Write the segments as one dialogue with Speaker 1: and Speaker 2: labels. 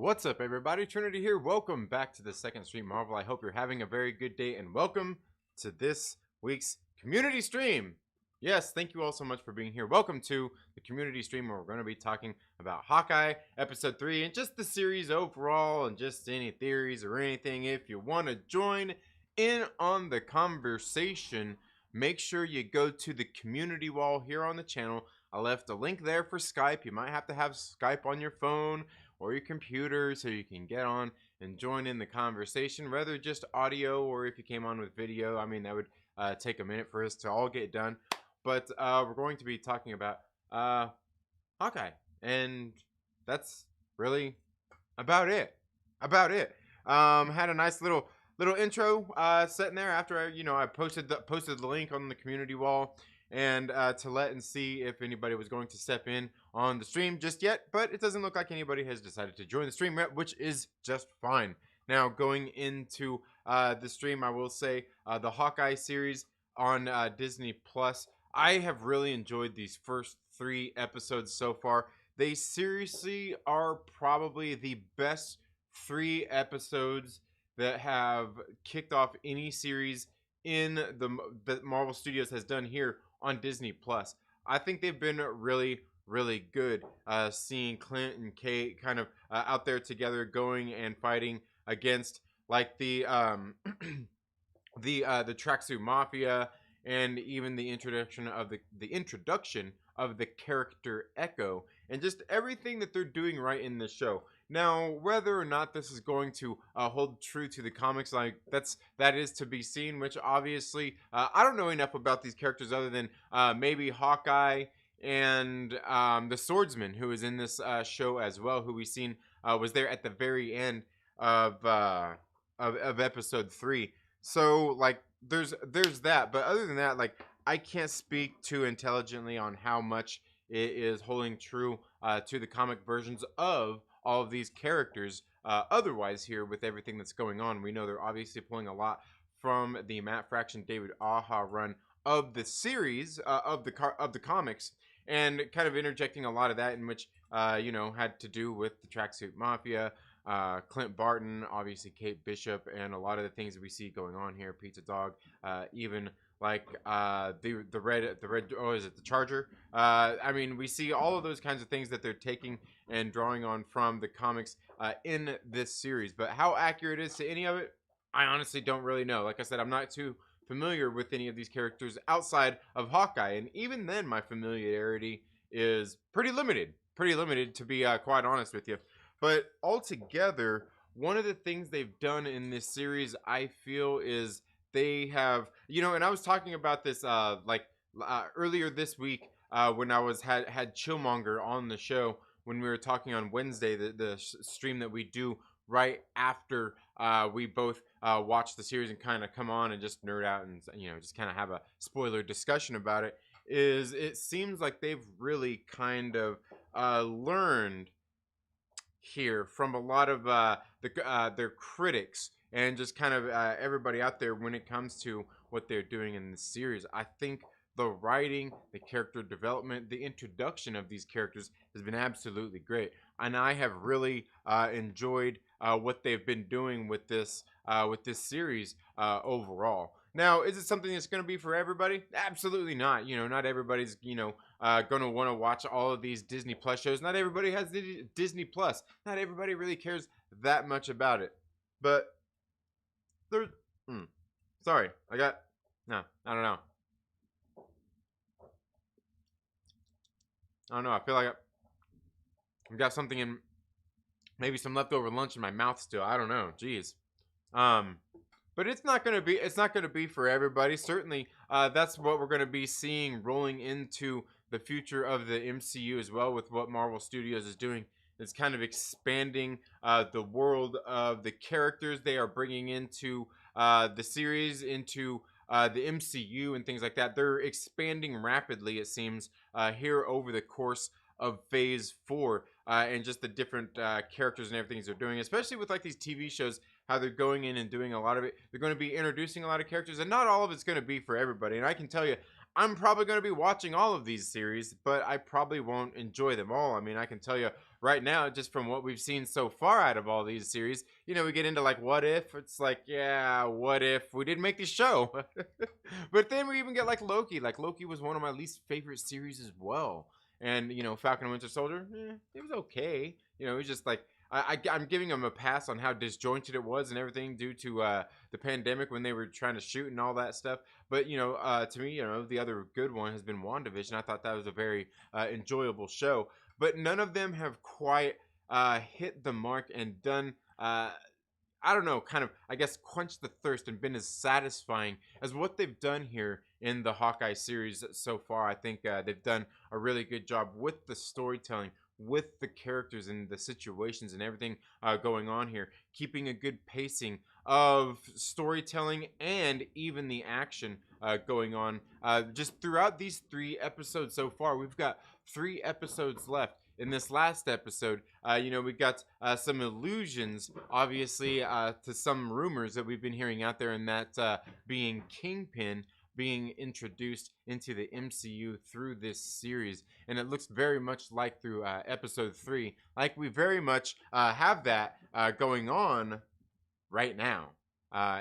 Speaker 1: What's up, everybody? Trinity here. Welcome back to the Second Stream Marvel. I hope you're having a very good day, and welcome to this week's community stream. Yes, thank you all so much for being here. Welcome to the community stream where we're going to be talking about Hawkeye episode 3 and just the series overall and just any theories or anything. If you want to join in on the conversation, make sure you go to the community wall here on the channel. I left a link there for Skype. You might have to have Skype on your phone or your computer so you can get on and join in the conversation, whether just audio or if you came on with video. I mean, that would take a minute for us to all get done. But we're going to be talking about Hawkeye, and that's really about it. Had a nice little intro set in there after I posted the link on the community wall, and to let and see if anybody was going to step in on the stream just yet, but it doesn't look like anybody has decided to join the stream yet, which is just fine. Now, going into the stream, I will say the Hawkeye series on Disney Plus, I have really enjoyed these first 3 episodes so far. They seriously are probably the best 3 episodes that have kicked off any series in that Marvel Studios has done here on Disney Plus. I think they've been really good, seeing Clint and Kate kind of out there together going and fighting against like the tracksuit mafia, and even the introduction of the character Echo, and just everything that they're doing right in the show. Now, whether or not this is going to hold true to the comics, that is to be seen. Which obviously, I don't know enough about these characters other than maybe Hawkeye and the swordsman who is in this show as well, who we seen was there at the very end of episode 3. So like, there's that, but other than that, like, I can't speak too intelligently on how much it is holding true to the comic versions of all of these characters. Otherwise, here with everything that's going on, we know they're obviously pulling a lot from the Matt Fraction David Aja run of the series of the comics, and kind of interjecting a lot of that in which had to do with the tracksuit mafia, Clint Barton, obviously Kate Bishop, and a lot of the things that we see going on here. Pizza Dog, even like the red is it the Charger? I mean, we see all of those kinds of things that they're taking and drawing on from the comics in this series. But how accurate it is to any of it, I honestly don't really know. Like I said, I'm not too familiar with any of these characters outside of Hawkeye, and even then my familiarity is pretty limited to be quite honest with you. But altogether, one of the things they've done in this series, I feel, is they have, and I was talking about this earlier this week when I had Chillmonger on the show, when we were talking on Wednesday, the stream that we do right after we both watch the series and kind of come on and just nerd out and just kind of have a spoiler discussion about it. It seems like they've really kind of learned here from a lot of their critics and just kind of everybody out there when it comes to what they're doing in this series. I think the writing, the character development, the introduction of these characters has been absolutely great, and I have really enjoyed what they've been doing with this series overall. Now, is it something that's going to be for everybody? Absolutely not. Not everybody's going to want to watch all of these Disney Plus shows. Not everybody has Disney Plus. Not everybody really cares that much about it. But there's sorry, I don't know. I feel like I've got something in, maybe some leftover lunch in my mouth still. I don't know. Jeez. But it's not gonna be for everybody. Certainly, that's what we're gonna be seeing rolling into the future of the MCU as well, with what Marvel Studios is doing. It's kind of expanding the world of the characters they are bringing into the series, into the MCU and things like that. They're expanding rapidly, it seems, here over the course of Phase 4, and just the different characters and everything they're doing, especially with like these TV shows, how they're going in and doing a lot of it. They're going to be introducing a lot of characters, and not all of it's going to be for everybody. And I can tell you, I'm probably going to be watching all of these series, but I probably won't enjoy them all. I mean, I can tell you right now, just from what we've seen so far out of all these series, we get into like what if. It's like, yeah, what if we didn't make the show? But then we even get like Loki. Like Loki was one of my least favorite series as well. And Falcon and Winter Soldier, it was okay. It was just like I'm giving them a pass on how disjointed it was and everything due to the pandemic when they were trying to shoot and all that stuff. But to me, the other good one has been WandaVision. I thought that was a very enjoyable show. But none of them have quite hit the mark and done. I don't know, kind of, I guess, quenched the thirst and been as satisfying as what they've done here in the Hawkeye series so far. I think they've done a really good job with the storytelling, with the characters and the situations and everything going on here, keeping a good pacing of storytelling and even the action going on. Just throughout these 3 episodes so far, we've got 3 episodes left. In this last episode, we got some allusions, obviously, to some rumors that we've been hearing out there, and that being Kingpin being introduced into the MCU through this series. And it looks very much like through episode 3, like we very much have that going on right now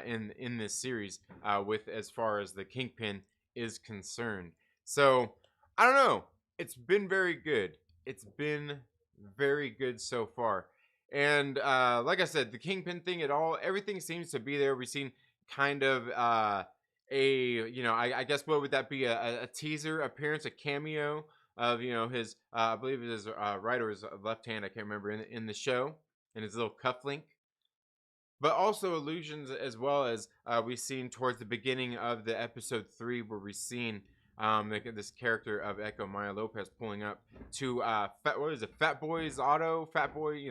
Speaker 1: in this series with as far as the Kingpin is concerned. So, I don't know. It's been very good. It's been very good so far. And like I said, the Kingpin thing everything seems to be there. We've seen kind of I guess what would that be? A teaser appearance, a cameo of, his, I believe it is right or his left hand, I can't remember, in the show, and his little cufflink. But also allusions as well as we've seen towards the beginning of the episode 3 where we've seen this character of Echo Maya Lopez pulling up to Fat Boy's Auto, Fat Boy,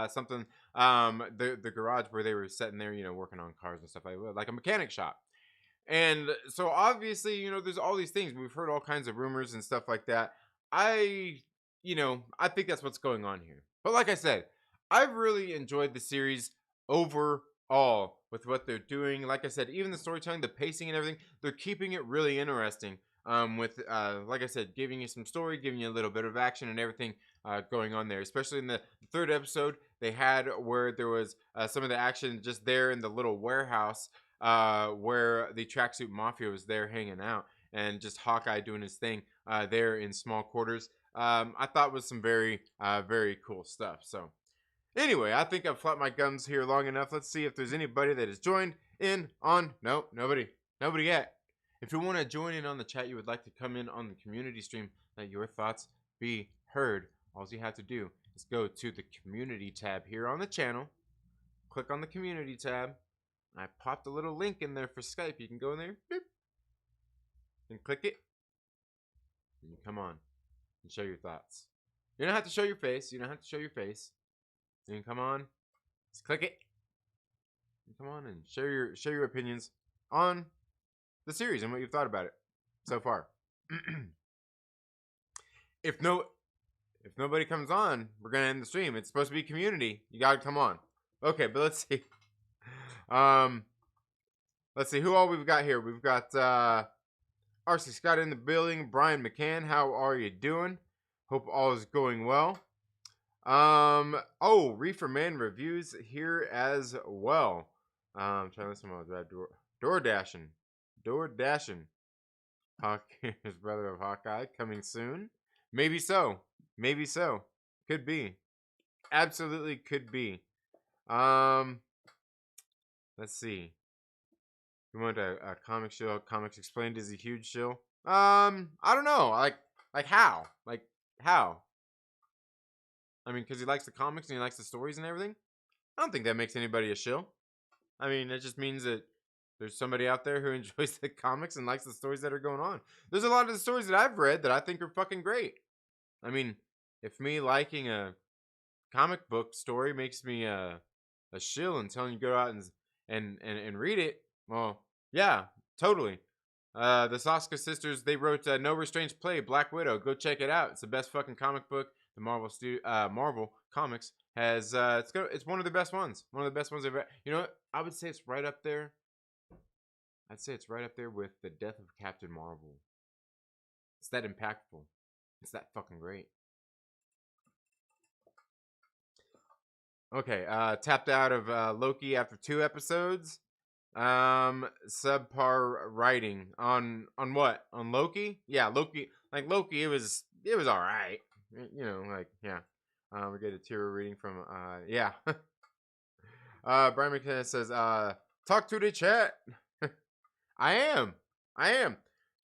Speaker 1: something, the garage where they were sitting there, working on cars and stuff like a mechanic shop. And so obviously, there's all these things. We've heard all kinds of rumors and stuff like that. I think that's what's going on here. But like I said, I've really enjoyed the series overall with what they're doing. Like I said, even the storytelling, the pacing and everything, they're keeping it really interesting. With like I said, giving you some story, giving you a little bit of action and everything going on there. Especially in the 3rd episode, they had where there was some of the action just there in the little warehouse where the Tracksuit Mafia was there hanging out, and just Hawkeye doing his thing there in small quarters. I thought was some very, very cool stuff. So anyway, I think I've flapped my gums here long enough. Let's see if there's anybody that has joined in on. Nope, nobody yet. If you want to join in on the chat, you would like to come in on the community stream, let your thoughts be heard. All you have to do is go to the community tab here on the channel, click on the community tab. I popped a little link in there for Skype. You can go in there, boop, and click it, and you come on and show your thoughts. You don't have to show your face. You can come on, just click it, and come on and share your opinions on the series and what you've thought about it so far. If nobody comes on, we're gonna end the stream. It's supposed to be community. You gotta come on. Okay, but let's see. Let's see who all we've got here. We've got RC Scott in the building. Brian McCann, how are you doing? Hope all is going well. Reefer Man reviews here as well. Trying to listen to that door dashing. His brother of Hawkeye coming soon. Maybe so. Could be. Absolutely could be. Let's see. You want a comic show? Comics Explained is a huge show. I don't know. Like how? Like how? I mean, because he likes the comics and he likes the stories and everything. I don't think that makes anybody a shill. I mean, it just means that there's somebody out there who enjoys the comics and likes the stories that are going on. There's a lot of the stories that I've read that I think are fucking great. I mean, if me liking a comic book story makes me a shill and telling you to go out and read it, well, yeah, totally. The Saska sisters, they wrote No Restraints Play, Black Widow. Go check it out. It's the best fucking comic book the Marvel Comics has. It's one of the best ones. One of the best ones I've ever. You know what? I would say it's right up there. I'd say it's right up there with the Death of Captain Marvel. It's that impactful. It's that fucking great. Okay, tapped out of Loki after 2 episodes. Subpar writing on what? On Loki? Yeah, Loki. Like Loki, it was all right. You know, like yeah. We get a tier reading from yeah. Brian McKenna says talk to the chat. I am.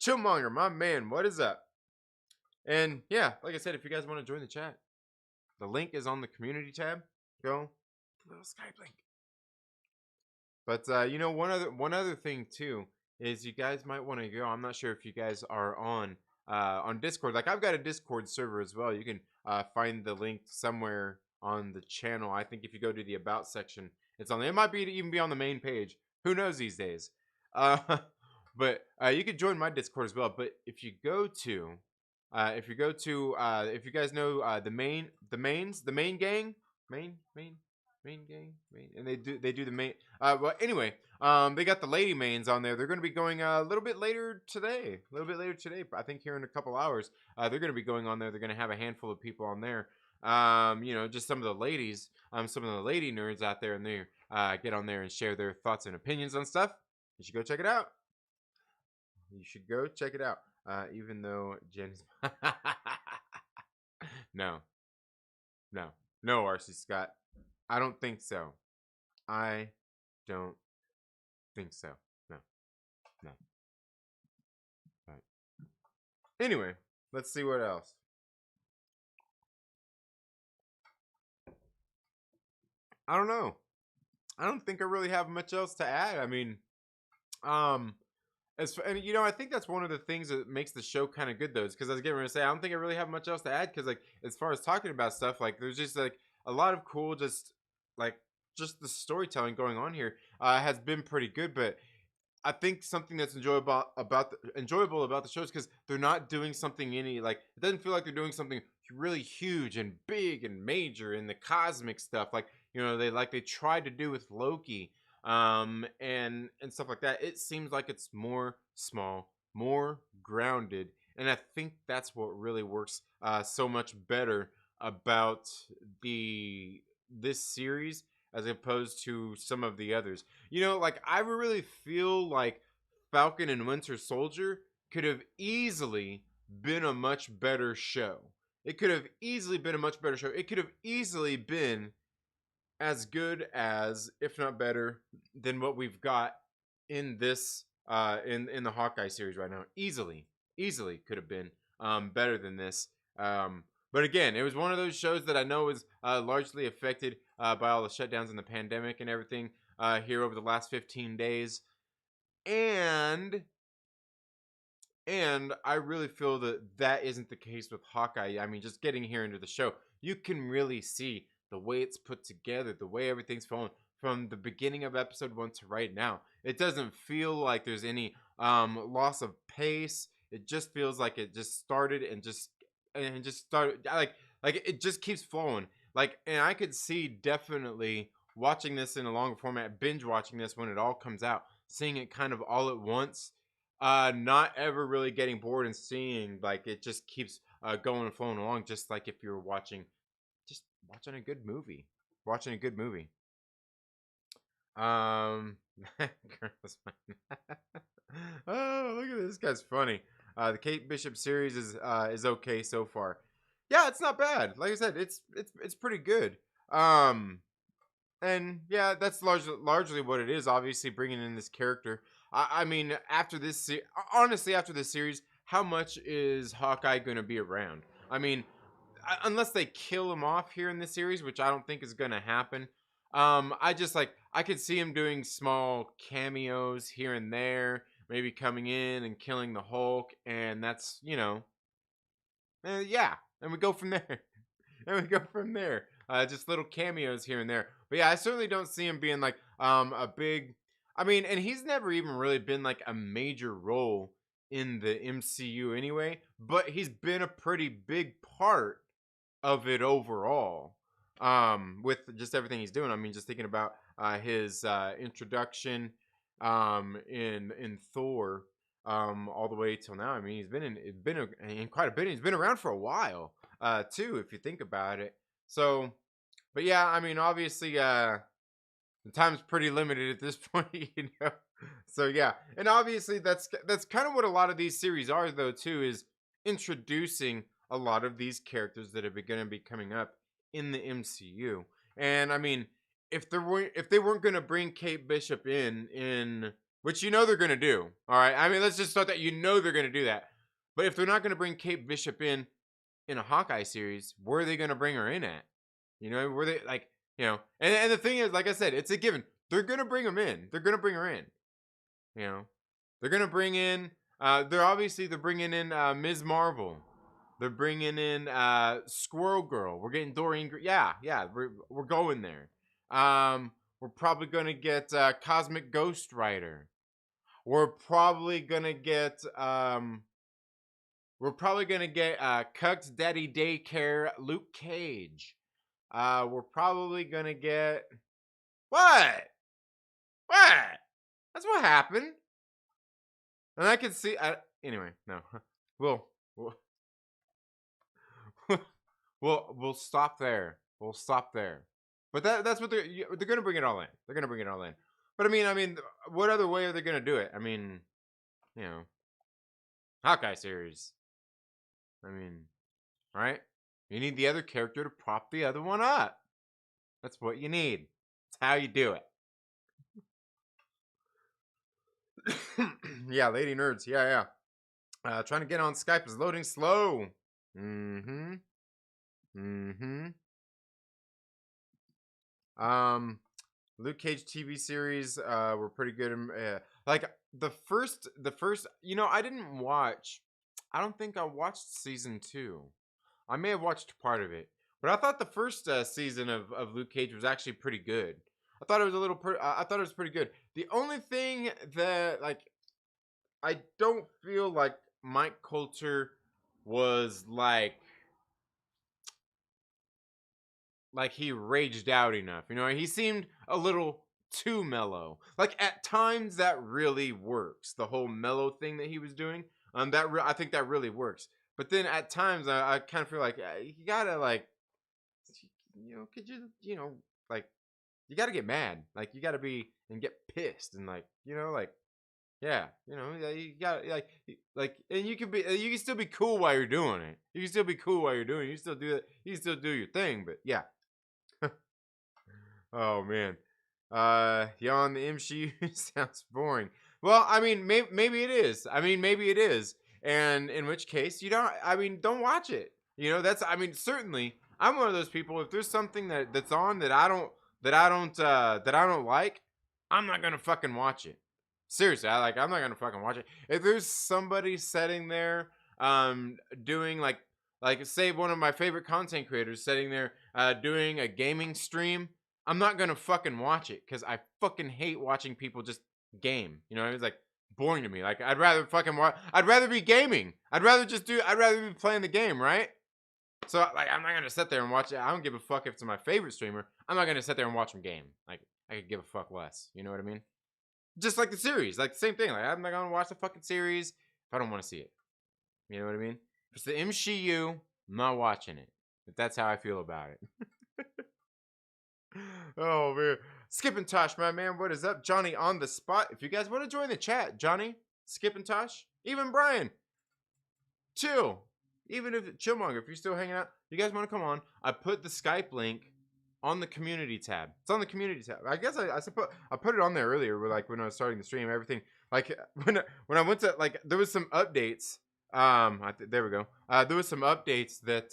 Speaker 1: Chillmonger, my man. What is up? And yeah, like I said, if you guys want to join the chat, the link is on the community tab. Go, the little Skype link. But you know, one other thing too is you guys might want to go. I'm not sure if you guys are on Discord. Like I've got a Discord server as well. You can find the link somewhere on the channel. I think if you go to the about section, it's on. It might be even be on the main page. Who knows these days? But you can join my Discord as well. But if you go to if you guys know the main gang, and they do the main. Well, anyway, they got the lady mains on there. They're going to be going a little bit later today. I think here in a couple hours, they're going to be going on there. They're going to have a handful of people on there. You know, just some of the ladies, some of the lady nerds out there, and they get on there and share their thoughts and opinions on stuff. You should go check it out. Even though Jen's no, RC Scott. I don't think so. I don't think so. No. But anyway, let's see what else. I don't know. I don't think I really have much else to add. I mean, and you know, I think that's one of the things that makes the show kind of good though, is because I was getting ready to say I don't think I really have much else to add because like as far as talking about stuff, like there's just like a lot of cool, just the storytelling going on here has been pretty good. But I think something that's enjoyable about the show is because they're not doing something it doesn't feel like they're doing something really huge and big and major in the cosmic stuff like you know they tried to do with Loki and stuff like that. It seems like it's more small, more grounded, and I think that's what really works so much better about this series as opposed to some of the others. You know, like I really feel like Falcon and Winter Soldier could have easily been a much better show. It could have easily been a much better show. It could have easily been as good as, if not better, than what we've got in this in the Hawkeye series right now. Easily could have been better than this. But again, it was one of those shows that I know was largely affected by all the shutdowns and the pandemic and everything here over the last 15 days. And I really feel that isn't the case with Hawkeye. I mean, just getting here into the show, you can really see the way it's put together, the way everything's flowing from the beginning of episode 1 to right now. It doesn't feel like there's any loss of pace. It just feels like it just started and just started like it just keeps flowing. Like, and I could see definitely watching this in a longer format, binge watching this when it all comes out, seeing it kind of all at once, not ever really getting bored and seeing like it just keeps going and flowing along, just like if you're watching a good movie. Oh, look at this guy's funny. The Kate Bishop series is okay so far. Yeah, it's not bad. Like I said, it's pretty good. And yeah, that's largely what it is. Obviously, bringing in this character. I mean, after this series, how much is Hawkeye going to be around? I mean, unless they kill him off here in this series, which I don't think is going to happen. I could see him doing small cameos here and there, maybe coming in and killing the Hulk, and that's, you know, yeah, and we go from there. Just little cameos here and there. But yeah, I certainly don't see him being like a big. I mean, and he's never even really been like a major role in the MCU anyway. But he's been a pretty big part of it overall. With just everything he's doing. I mean, just thinking about his introduction in Thor. all the way till now. I mean, he's in quite a bit. He's been around for a while, too, if you think about it. So, but yeah, I mean, obviously, the time's pretty limited at this point, you know. So yeah, and obviously that's kind of what a lot of these series are, though, too, is introducing a lot of these characters that are going to be coming up in the MCU. And I mean, if they weren't going to bring Kate Bishop in which you know they're going to do, all right. I mean, let's just start that. You know they're going to do that. But if they're not going to bring Kate Bishop in a Hawkeye series, where are they going to bring her in at? You know, where they like, you know, and the thing is, like I said, it's a given. They're gonna bring them in. They're gonna bring her in. You know, they're gonna bring in. They're bringing in Ms. Marvel. They're bringing in Squirrel Girl. We're getting Doreen. Yeah, we're going there. We're probably gonna get Cosmic Ghost Rider. We're probably gonna get Cuck's Daddy Daycare Luke Cage. We're probably gonna get what? What? That's what happened. And I can see. Anyway, no. We'll we'll we'll stop there. We'll stop there. But that's what they're gonna bring it all in. They're gonna bring it all in. But I mean, what other way are they gonna do it? I mean, you know, Hawkeye series. I mean, right? You need the other character to prop the other one up. That's what you need. That's how you do it. Yeah, lady nerds. Yeah. Trying to get on Skype is loading slow. Mm-hmm. Luke Cage TV series were pretty good. Like the first, you know, I didn't watch. I don't think I watched season 2. I may have watched part of it, but I thought the first season of Luke Cage was actually pretty good. I thought it was I thought it was pretty good. The only thing that like I don't feel like Mike Coulter was like he raged out enough. You know, he seemed a little too mellow. Like at times that really works. The whole mellow thing that he was doing, I think that really works. But then at times I kind of feel like you gotta like, you know, could you know, like you gotta get mad. Like you gotta be and get pissed and like, you know, like yeah, you know, you got like, and you can still be cool while you're doing it. You can still be cool while you're doing it. You still do it. You still do your thing. But yeah. Oh man. Yeah, on the MCU sounds boring. Well, I mean, maybe it is. I mean, maybe it is. And in which case, you don't. I mean, don't watch it. You know, that's. I mean, certainly, I'm one of those people. If there's something that's on that I don't like, I'm not gonna fucking watch it. Seriously, I'm not gonna fucking watch it. If there's somebody sitting there, doing like say one of my favorite content creators sitting there, doing a gaming stream, I'm not gonna fucking watch it because I fucking hate watching people just game. You know, it's like boring to me. Like I'd rather fucking watch. I'd rather be gaming. I'd rather be playing the game, right? So like I'm not gonna sit there and watch it. I don't give a fuck if it's my favorite streamer. I'm not gonna sit there and watch him game. Like I could give a fuck less. You know what I mean? Just like the series, like the same thing. Like I'm not gonna watch the fucking series if I don't want to see it. You know what I mean? If it's the MCU, I'm not watching it. If that's how I feel about it. Oh man, Skip and Tosh, my man, what is up? Johnny on the spot. If you guys want to join the chat, Johnny, Skip and Tosh, even Brian, chill. Even if Chillmonger, if you're still hanging out, you guys want to come on? I put the Skype link on the community tab. It's on the community tab. I guess I suppose I put it on there earlier. Like when I was starting the stream, everything. Like when I went to like there was some updates. There we go. There was some updates that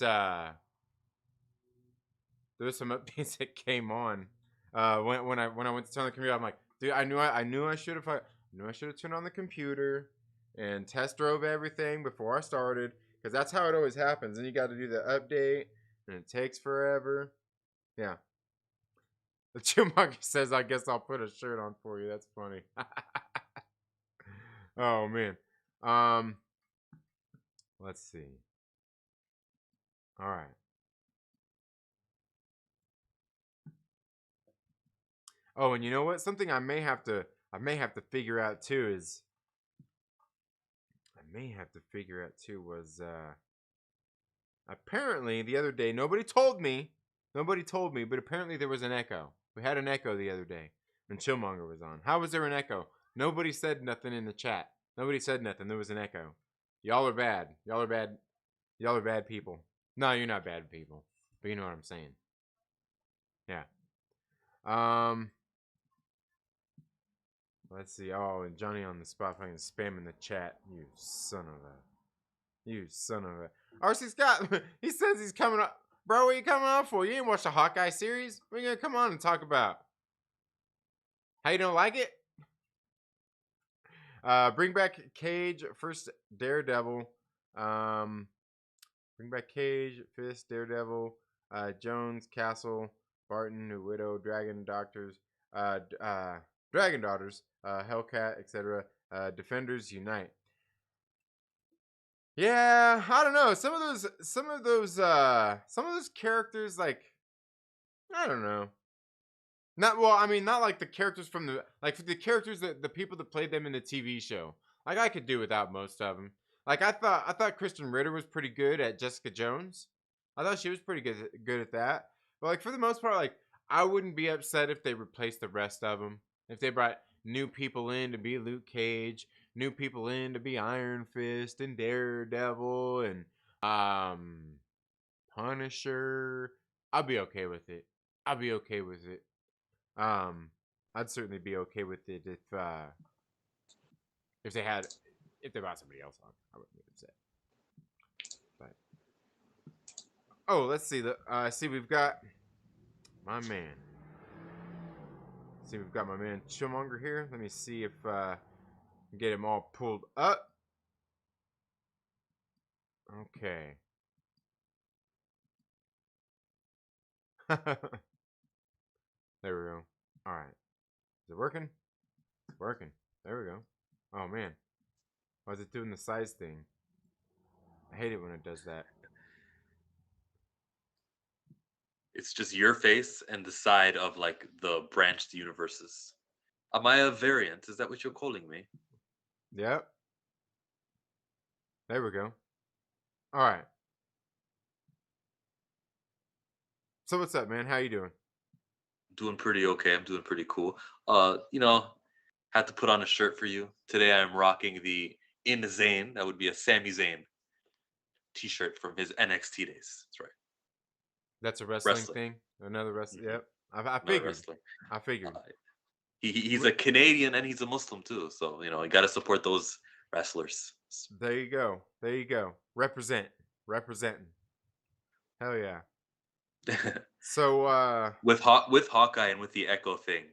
Speaker 1: that came on. When I went to turn on the computer, I'm like, dude, I knew I should have turned on the computer and test drove everything before I started, because that's how it always happens. And you got to do the update, and it takes forever. Yeah. The Chipmunk says, "I guess I'll put a shirt on for you." That's funny. Oh man. Let's see. All right. Oh, and you know what? Something I may have to figure out too is may have to figure out too was apparently the other day nobody told me, but apparently there was an echo. We had an echo the other day when Chillmonger was on. How was there an echo? Nobody said nothing in the chat. Nobody said nothing. There was an echo. Y'all are bad. Y'all are bad. Y'all are bad people. No, you're not bad people, but you know what I'm saying. Yeah. Let's see. Oh, and Johnny on the spot fucking spamming the chat. You son of a. You son of a. RC Scott, he says he's coming up. Bro, what are you coming on for? You ain't watched the Hawkeye series? What are you gonna come on and talk about? How you don't like it? Bring back Cage, first Daredevil. Bring back Cage, Fist, Daredevil, Jones, Castle, Barton, New Widow, Dragon Doctors, Dragon Daughters, Hellcat, etc. Defenders Unite. Yeah, I don't know. Some of those characters, like, I don't know. Not well, I mean, not like the characters from the characters that the people that played them in the TV show. Like, I could do without most of them. Like, I thought Kristen Ritter was pretty good at Jessica Jones. I thought she was pretty good at that. But like, for the most part, like, I wouldn't be upset if they replaced the rest of them. If they brought new people in to be Luke Cage, new people in to be Iron Fist and Daredevil and Punisher, I'll be okay with it. I'll be okay with it. I'd certainly be okay with it if they brought somebody else on. I wouldn't be upset. But oh, let's see. See, we've got my man. See, we've got my man Chillmonger here. Let me see if get him all pulled up. Okay. There we go. All right. Is it working? It's working. There we go. Oh man. Why is it doing the size thing? I hate it when it does that.
Speaker 2: It's just your face and the side of like the branched universes. Am I a variant? Is that what you're calling me?
Speaker 1: Yep. There we go. All right. So what's up, man? How you doing?
Speaker 2: Doing pretty okay. I'm doing pretty cool. Had to put on a shirt for you. Today I am rocking the In Zayn. That would be a Sami Zayn t-shirt from his NXT days. That's right.
Speaker 1: That's a wrestling thing? Another wrestling? Mm-hmm. Yep. I figured. I figured.
Speaker 2: He's a Canadian and he's a Muslim too. So, you got to support those wrestlers.
Speaker 1: There you go. There you go. Representing. Hell yeah. So
Speaker 2: with Hawkeye and with the Echo thing,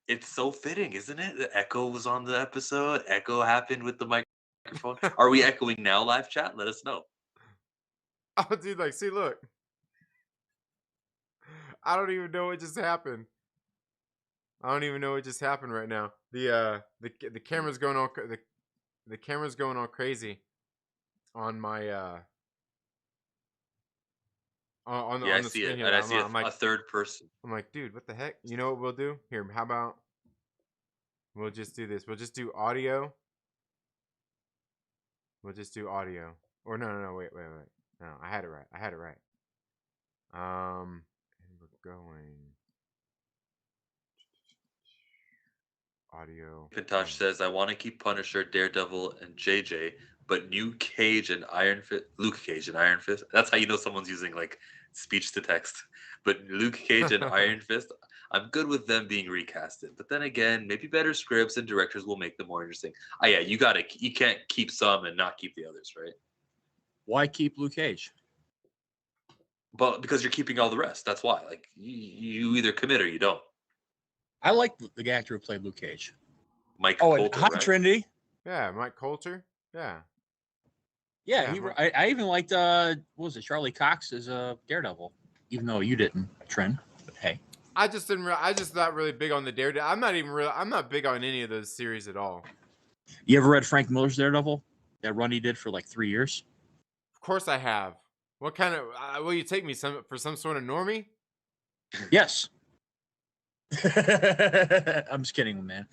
Speaker 2: it's so fitting, isn't it? The Echo was on the episode. Echo happened with the microphone. Are we echoing now, live chat? Let us know.
Speaker 1: Oh, dude, like, see, look. I don't even know what just happened. I don't even know what just happened right now. The camera's going all the camera's going all crazy on my on
Speaker 2: the
Speaker 1: screen
Speaker 2: it.
Speaker 1: here.
Speaker 2: And I see I'm like, a third person.
Speaker 1: I'm like, dude, what the heck? You know what we'll do? Here, how about we'll just do this. We'll just do audio. We'll just do audio. Or no, wait. No, I had it right. And we're going audio.
Speaker 2: Pintosh says, I want to keep Punisher, Daredevil, and JJ, but Luke Cage and Iron Fist. That's how you know someone's using like speech to text. But Luke Cage and Iron Fist, I'm good with them being recasted. But then again, maybe better scripts and directors will make them more interesting. Yeah, you can't keep some and not keep the others, right?
Speaker 3: Why keep Luke Cage?
Speaker 2: But because you're keeping all the rest. That's why. Like you either commit or you don't.
Speaker 3: I like the actor who played Luke Cage.
Speaker 2: Mike Coulter,
Speaker 3: Hi,
Speaker 2: right?
Speaker 3: Trinity.
Speaker 1: Yeah, Mike Coulter. Yeah.
Speaker 3: Yeah, I even liked what was it, Charlie Cox as Daredevil, even though you didn't, Trin. But hey,
Speaker 1: I just not really big on the Daredevil. I'm not big on any of those series at all.
Speaker 3: You ever read Frank Miller's Daredevil? That run he did for like 3 years.
Speaker 1: Of course I have. What kind of will you take me for some sort of normie?
Speaker 3: Yes. I'm just kidding, man.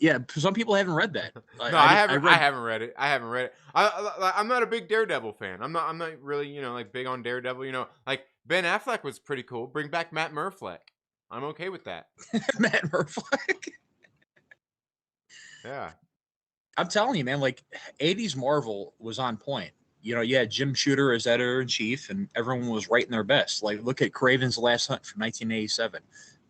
Speaker 3: Yeah, some people haven't read that.
Speaker 1: No, I haven't. I haven't read it. I'm not a big Daredevil fan. I'm not really, like big on Daredevil. Like Ben Affleck was pretty cool. Bring back Matt Murfleck. I'm okay with that.
Speaker 3: Matt Murfleck.
Speaker 1: Yeah.
Speaker 3: I'm telling you, man, like 80s Marvel was on point. You had Jim Shooter as editor-in-chief, and everyone was writing their best. Like, look at Craven's Last Hunt from 1987.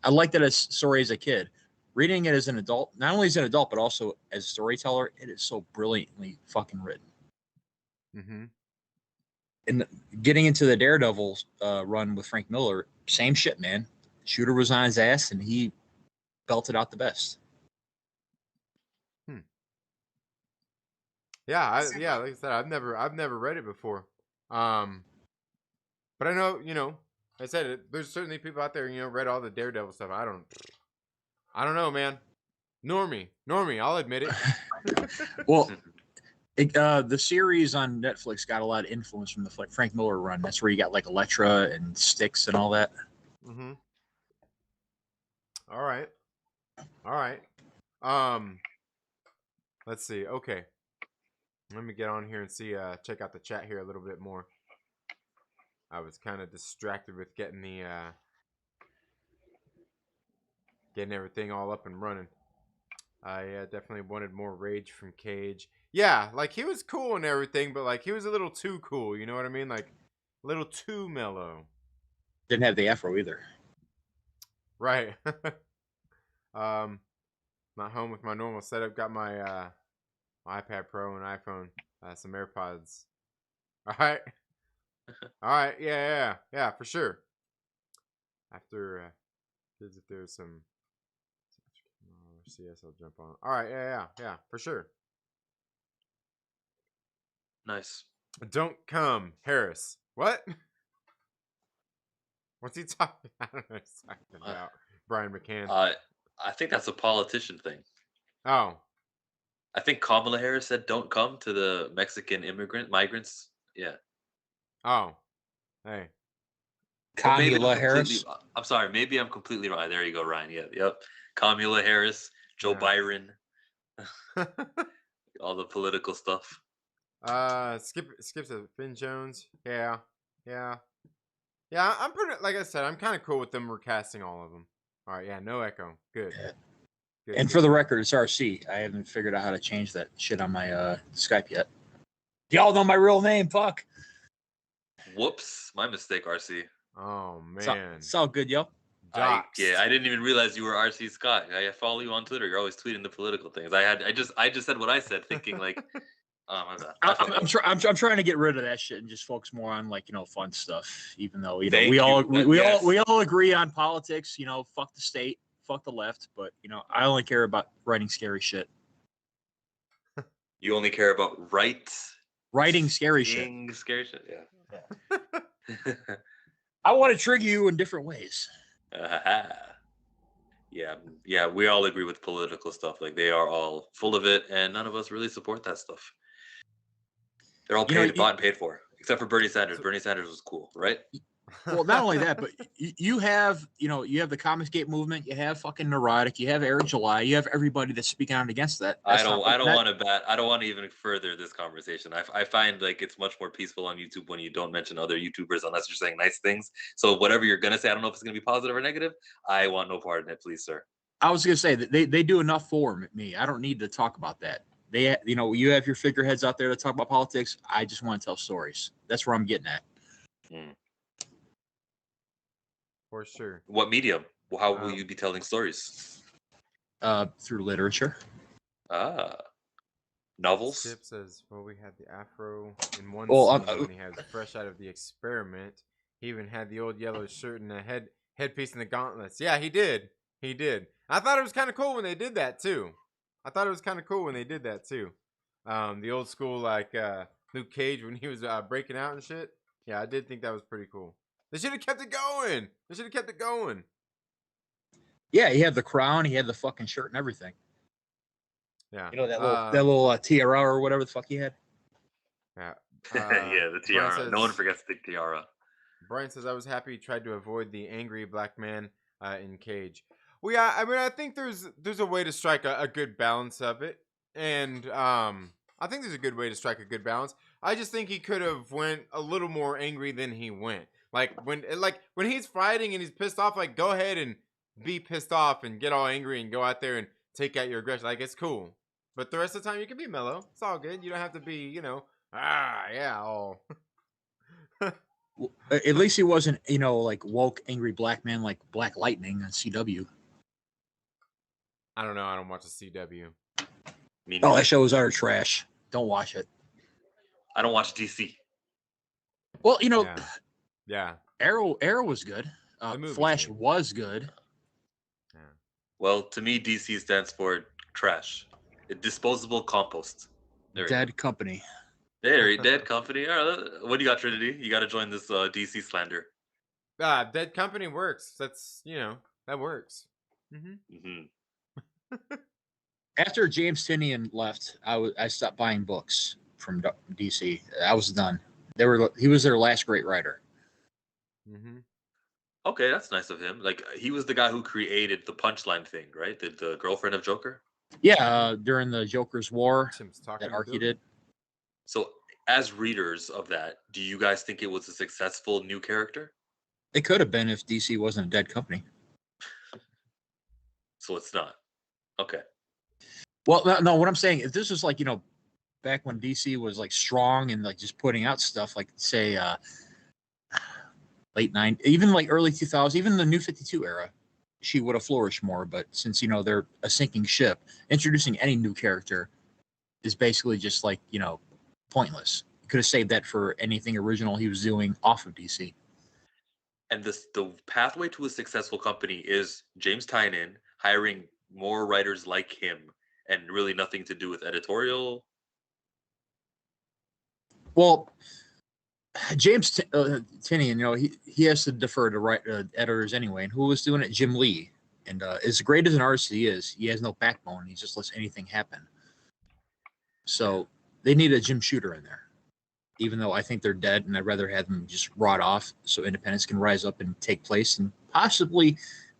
Speaker 3: I liked that story as a kid. Reading it as an adult, not only as an adult, but also as a storyteller, it is so brilliantly fucking written.
Speaker 1: Mm-hmm.
Speaker 3: And getting into the Daredevil run with Frank Miller, same shit, man. Shooter was on his ass, and he belted out the best.
Speaker 1: Yeah, like I said, I've never read it before. But I know, I said there's certainly people out there, read all the Daredevil stuff. I don't know, man. Normie, I'll admit it.
Speaker 3: Well, the series on Netflix got a lot of influence from the Frank Miller run. That's where you got like Elektra and Styx and all that.
Speaker 1: Mm-hmm. All right. Let's see. Okay. Let me get on here and see, check out the chat here a little bit more. I was kind of distracted with getting getting everything all up and running. I definitely wanted more rage from Cage. Yeah, like he was cool and everything, but like he was a little too cool. You know what I mean? Like a little too mellow.
Speaker 3: Didn't have the afro either.
Speaker 1: Right. Not home with my normal setup. Got my iPad Pro and iPhone, some AirPods. All right. Yeah, for sure. After if there's some CS, I'll jump on. All right, yeah, for sure.
Speaker 2: Nice.
Speaker 1: Don't come, Harris. What? What's he talking? I don't know what he's talking about. Brian McCann.
Speaker 2: I think that's a politician thing.
Speaker 1: Oh.
Speaker 2: I think Kamala Harris said, "Don't come" to the Mexican migrants. Yeah.
Speaker 1: Oh. Hey.
Speaker 3: Kamala Harris.
Speaker 2: I'm sorry. Maybe I'm completely wrong. There you go, Ryan. Yeah. Yep. Kamala Harris, Joe Byron. All the political stuff.
Speaker 1: Skip to Finn Jones. Yeah. I'm pretty, like I said, I'm kind of cool with them recasting all of them. All right, yeah, no echo. Good.
Speaker 3: And for the record, it's RC. I haven't figured out how to change that shit on my Skype yet. Y'all know my real name, fuck.
Speaker 2: Whoops, my mistake, RC.
Speaker 1: Oh man,
Speaker 3: it's all good, yo.
Speaker 2: I didn't even realize you were RC Scott. I follow you on Twitter. You're always tweeting the political things. I just said what I said, thinking like, oh my bad.
Speaker 3: I'm trying to get rid of that shit and just focus more on fun stuff. Even though we all agree on politics. Fuck the state, fuck the left. But I only care about writing scary shit.
Speaker 2: You only care about
Speaker 3: writing scary shit.
Speaker 2: Scary shit, yeah.
Speaker 3: I want to trigger you in different ways.
Speaker 2: Yeah. We all agree with political stuff. Like they are all full of it, and none of us really support that stuff. They're all bought and paid for, except for Bernie Sanders. Bernie Sanders was cool, right?
Speaker 3: Well, not only that, but you have the Comicsgate movement. You have fucking Neurotic. You have Eric July. You have everybody that's speaking out against that.
Speaker 2: I don't want to even further this conversation. I find like it's much more peaceful on YouTube when you don't mention other YouTubers unless you're saying nice things. So whatever you're gonna say, I don't know if it's gonna be positive or negative. I want no part in it, please, sir.
Speaker 3: I was gonna say that they do enough for me. I don't need to talk about that. They, you have your figureheads out there that talk about politics. I just want to tell stories. That's where I'm getting at.
Speaker 1: For sure.
Speaker 2: What medium? How will you be telling stories?
Speaker 3: Through literature.
Speaker 2: Novels?
Speaker 1: Skip says, well, we had the afro in one scene when he had fresh out of the experiment. He even had the old yellow shirt and the headpiece and the gauntlets. Yeah, he did. I thought it was kind of cool when they did that, too. The old school, like, Luke Cage when he was breaking out and shit. Yeah, I did think that was pretty cool. They should have kept it going.
Speaker 3: Yeah, he had the crown, he had the fucking shirt and everything.
Speaker 1: Yeah.
Speaker 3: That little tiara or whatever the fuck he had.
Speaker 1: Yeah.
Speaker 2: Yeah, the tiara.
Speaker 1: Says,
Speaker 2: no one forgets the tiara.
Speaker 1: Brian says, I was happy he tried to avoid the angry black man in Cage. Well, yeah, I mean, I think there's a way to strike a good balance of it, and I think there's a good way to strike a good balance. I just think he could have went a little more angry than he went. Like when he's fighting and he's pissed off, like go ahead and be pissed off and get all angry and go out there and take out your aggression. Like it's cool, but the rest of the time you can be mellow. It's all good. You don't have to be, yeah, all.
Speaker 3: At least he wasn't, like woke, angry black man like Black Lightning on CW.
Speaker 1: I don't know. I don't watch the CW.
Speaker 3: Oh, that show is utter trash. Don't watch it.
Speaker 2: I don't watch DC.
Speaker 3: Well,
Speaker 1: Yeah.
Speaker 3: Arrow was good. Flash was good.
Speaker 1: Yeah.
Speaker 2: Well, to me, DC stands for trash. Disposable compost.
Speaker 3: Dead company.
Speaker 2: There, dead company. All right, what do you got, Trinity? You got to join this DC slander.
Speaker 1: Dead company works. That's that works.
Speaker 3: After James Tynion left, I stopped buying books from DC. I was done. He was their last great writer.
Speaker 2: Okay, that's nice of him. Like he was the guy who created the Punchline thing, right? The girlfriend of Joker.
Speaker 3: Yeah, during the Joker's War that Archie did.
Speaker 2: So, as readers of that, do you guys think it was a successful new character?
Speaker 3: It could have been if DC wasn't a dead company.
Speaker 2: So it's not. Okay.
Speaker 3: Well, no. What I'm saying, if this was like back when DC was like strong and like just putting out stuff, like say late 90s, even like early 2000s, even the New 52 era, she would have flourished more. But since they're a sinking ship, introducing any new character is basically just like pointless. You could have saved that for anything original he was doing off of DC.
Speaker 2: And the pathway to a successful company is James Tynion hiring more writers like him, and really nothing to do with editorial.
Speaker 3: Well, James Tynion, he has to defer to editors anyway. And who was doing it? Jim Lee. And as great as an artist he is, he has no backbone. He just lets anything happen. So they need a Jim Shooter in there, even though I think they're dead, and I'd rather have them just rot off so independence can rise up and take place and possibly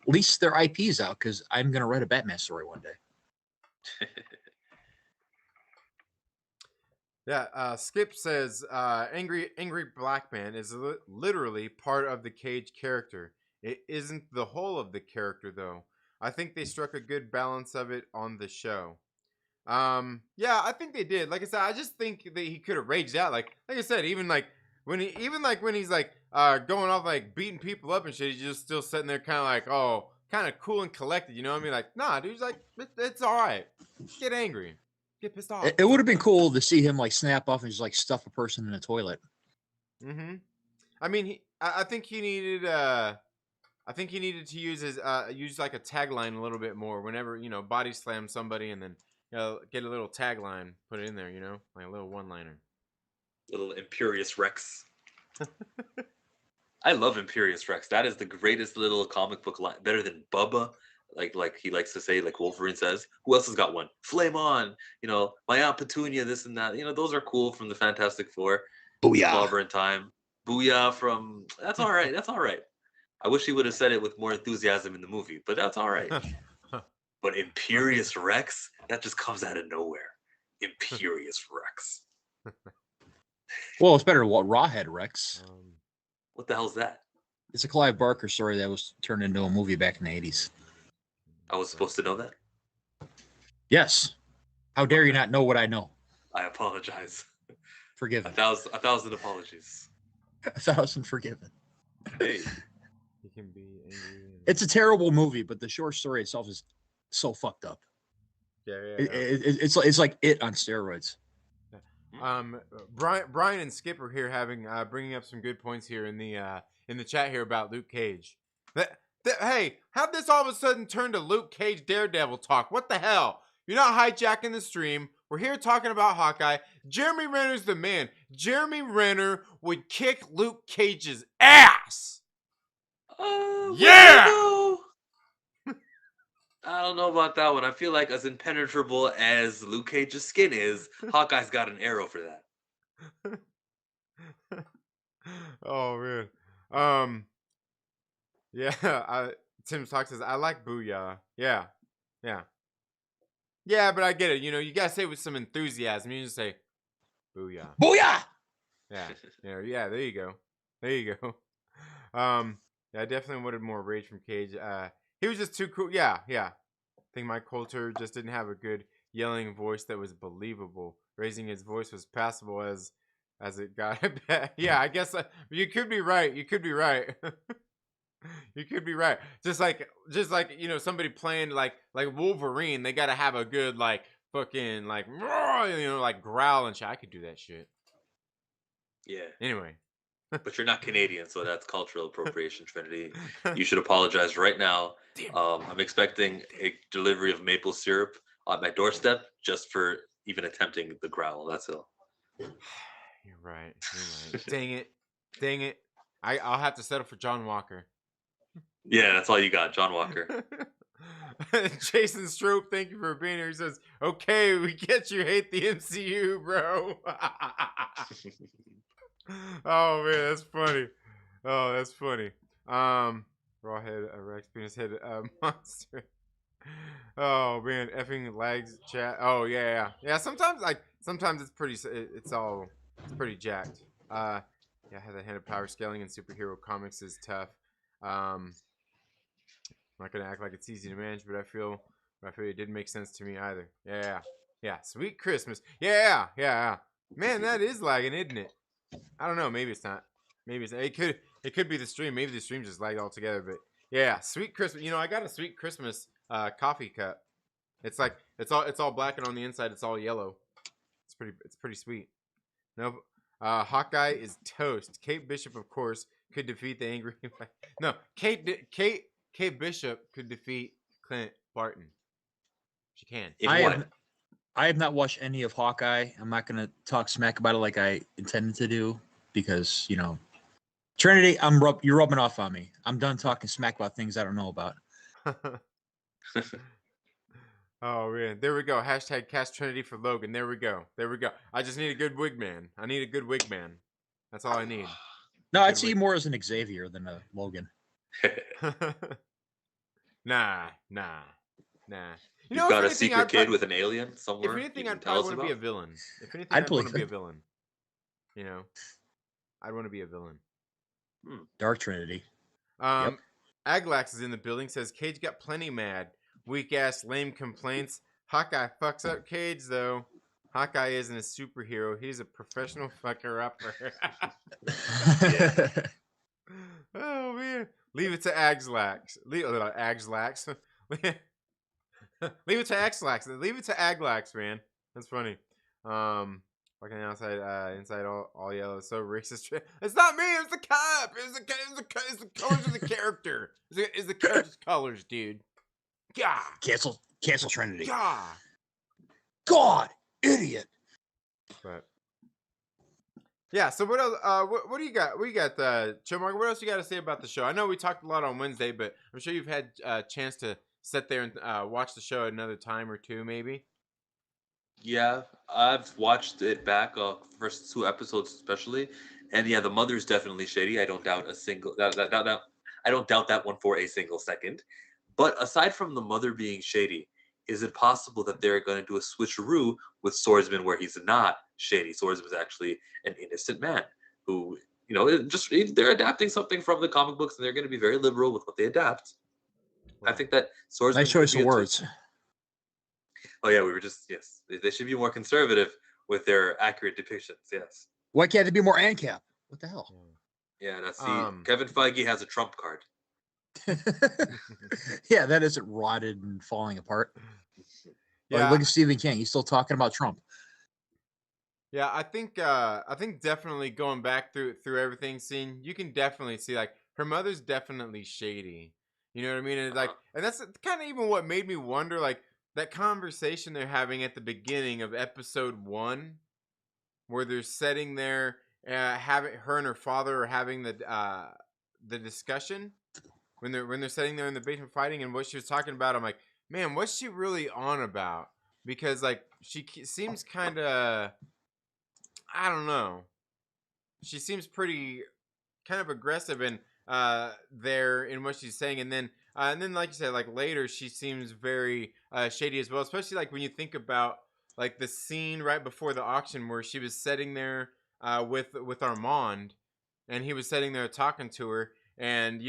Speaker 3: lease their IPs out, because I'm going to write a Batman story one day.
Speaker 1: Yeah, Skip says, angry black man is literally part of the Cage character. It isn't the whole of the character, though. I think they struck a good balance of it on the show. Yeah, I think they did. Like I said, I just think that he could have raged out. Like I said, even when he's like going off like beating people up and shit, he's just still sitting there kind of cool and collected. You know what I mean? Like, nah, dude, he's like, it's all right. Get angry. Get pissed off.
Speaker 3: It would have been cool to see him like snap off and just like stuff a person in a toilet.
Speaker 1: I mean, I think he needed to use his use like a tagline a little bit more whenever body slam somebody, and then get a little tagline, put it in there, like a little one-liner.
Speaker 2: Little Imperious Rex. I love Imperious Rex. That is the greatest little comic book line, better than Bubba. Like he likes to say, like Wolverine says. Who else has got one? Flame on. My Aunt Petunia, this and that. Those are cool from the Fantastic Four.
Speaker 3: Booyah.
Speaker 2: Clobber in Time. Booyah from... That's all right. That's all right. I wish he would have said it with more enthusiasm in the movie, but that's all right. But Imperious Rex, that just comes out of nowhere. Imperious Rex.
Speaker 3: Well, it's better than what Rawhead Rex.
Speaker 2: What the hell's that?
Speaker 3: It's a Clive Barker story that was turned into a movie back in the 80s.
Speaker 2: I was supposed to know that?
Speaker 3: Yes. How dare you not know what I know?
Speaker 2: I apologize.
Speaker 3: Forgiven.
Speaker 2: 1,000 apologies.
Speaker 3: 1,000 forgiven.
Speaker 2: Hey.
Speaker 1: He can be angry.
Speaker 3: It's a terrible movie, but the short story itself is so fucked up.
Speaker 1: Yeah.
Speaker 3: It's like it on steroids.
Speaker 1: Brian and Skip are here bringing up some good points here in the chat here about Luke Cage. Hey, how'd this all of a sudden turn to Luke Cage Daredevil talk? What the hell? You're not hijacking the stream. We're here talking about Hawkeye. Jeremy Renner's the man. Jeremy Renner would kick Luke Cage's ass. Yeah.
Speaker 2: I don't know about that one. I feel like as impenetrable as Luke Cage's skin is, Hawkeye's got an arrow for that.
Speaker 1: Oh man. Yeah. Tim Talk says, I like Booyah. Yeah. Yeah, but I get it. You gotta say it with some enthusiasm. You just say, Booyah.
Speaker 3: Booyah!
Speaker 1: Yeah, there you go. Yeah, I definitely wanted more rage from Cage. He was just too cool. Yeah. I think Mike Coulter just didn't have a good yelling voice that was believable. Raising his voice was passable as it got. Yeah, I guess you could be right. You could be right. Just like somebody playing like Wolverine, they gotta have a good like fucking like like growl and shit. I could do that shit.
Speaker 2: Yeah.
Speaker 1: Anyway.
Speaker 2: But you're not Canadian, so that's cultural appropriation, Trinity. You should apologize right now. I'm expecting a delivery of maple syrup on my doorstep just for even attempting the growl. That's all.
Speaker 1: You're right. Dang it. I'll have to settle for John Walker.
Speaker 2: Yeah, that's all you got, John Walker.
Speaker 1: Jason Stroop, thank you for being here. He says, okay, we get you hate the MCU, bro. Oh man, that's funny. Rawhead, Rex penis head monster. Oh man, effing lags chat. Oh yeah. Sometimes it's pretty. It's pretty jacked. Yeah, how the hand of power scaling in superhero comics is tough. I'm not gonna act like it's easy to manage, but I feel it didn't make sense to me either. Yeah. Sweet Christmas. Yeah. Man, that is lagging, isn't it? I don't know. Maybe it's not. It could be the stream. Maybe the stream just lagged altogether. But yeah, Sweet Christmas. I got a Sweet Christmas coffee cup. It's like it's all black and on the inside it's all yellow. It's pretty sweet. No, Hawkeye is toast. Kate Bishop, of course, could defeat the angry. No, Kate Bishop could defeat Clint Barton. She can.
Speaker 3: I have not watched any of Hawkeye. I'm not going to talk smack about it like I intended to do because, Trinity, you're rubbing off on me. I'm done talking smack about things I don't know about.
Speaker 1: Oh, man. There we go. Hashtag cast Trinity for Logan. There we go. I just need a good wig man. That's all I need.
Speaker 3: No, I'd see you more as an Xavier than a Logan.
Speaker 1: Nah.
Speaker 2: You've got a secret kid with an alien somewhere.
Speaker 1: If anything, I'd probably want to be a villain. I'd want to be a villain. I'd want to be a villain.
Speaker 3: Dark Trinity.
Speaker 1: Yep. Aglax is in the building. Says Cage got plenty mad. Weak ass lame complaints. Hawkeye fucks up Cage though. Hawkeye isn't a superhero. He's a professional fucker upper. Oh man. Leave it to Aglax. Leave it to Aglax. Leave it to Aglax. Leave it to Aglax, man. That's funny. Walking outside, inside all yellow. So racist. It's not me. It's the cop. It's the colors of the character. It's the character's colors, dude. Yeah.
Speaker 3: Cancel Trinity.
Speaker 1: Yeah.
Speaker 3: God, idiot.
Speaker 1: But yeah. So what else? What do you got? What do you got, Chomar? What else you got to say about the show? I know we talked a lot on Wednesday, but I'm sure you've had a chance to sit there and watch the show another time or two, maybe.
Speaker 2: Yeah, I've watched it back, first 2 episodes especially, and yeah, the mother's definitely shady. I don't doubt I don't doubt that one for a single second. But aside from the mother being shady, is it possible that they're going to do a switcheroo with Swordsman where he's not shady? Swordsman's actually an innocent man who, they're adapting something from the comic books, and they're going to be very liberal with what they adapt. I think that Swordsman.
Speaker 3: Nice choice of words.
Speaker 2: Oh yeah, yes. They should be more conservative with their accurate depictions. Yes.
Speaker 3: Why can't they be more ANCAP? What the hell?
Speaker 2: Yeah, that's Kevin Feige has a Trump card.
Speaker 3: Yeah, that isn't rotted and falling apart.
Speaker 1: Yeah.
Speaker 3: Like, look at Stephen King. He's still talking about Trump.
Speaker 1: Yeah, I think definitely going back through everything, you can definitely see like her mother's definitely shady. You know what I mean? And and that's kind of even what made me wonder, like that conversation they're having at the beginning of episode 1, where they're sitting there, having her and her father are having the discussion when they're sitting there in the basement fighting, and what she was talking about. I'm like, man, what's she really on about? Because like she seems kind of, I don't know. She seems pretty kind of aggressive and there in what she's saying, and then like you said, like later she seems very shady as well, especially like when you think about like the scene right before the auction where she was sitting there with Armand, and he was sitting there talking to her, and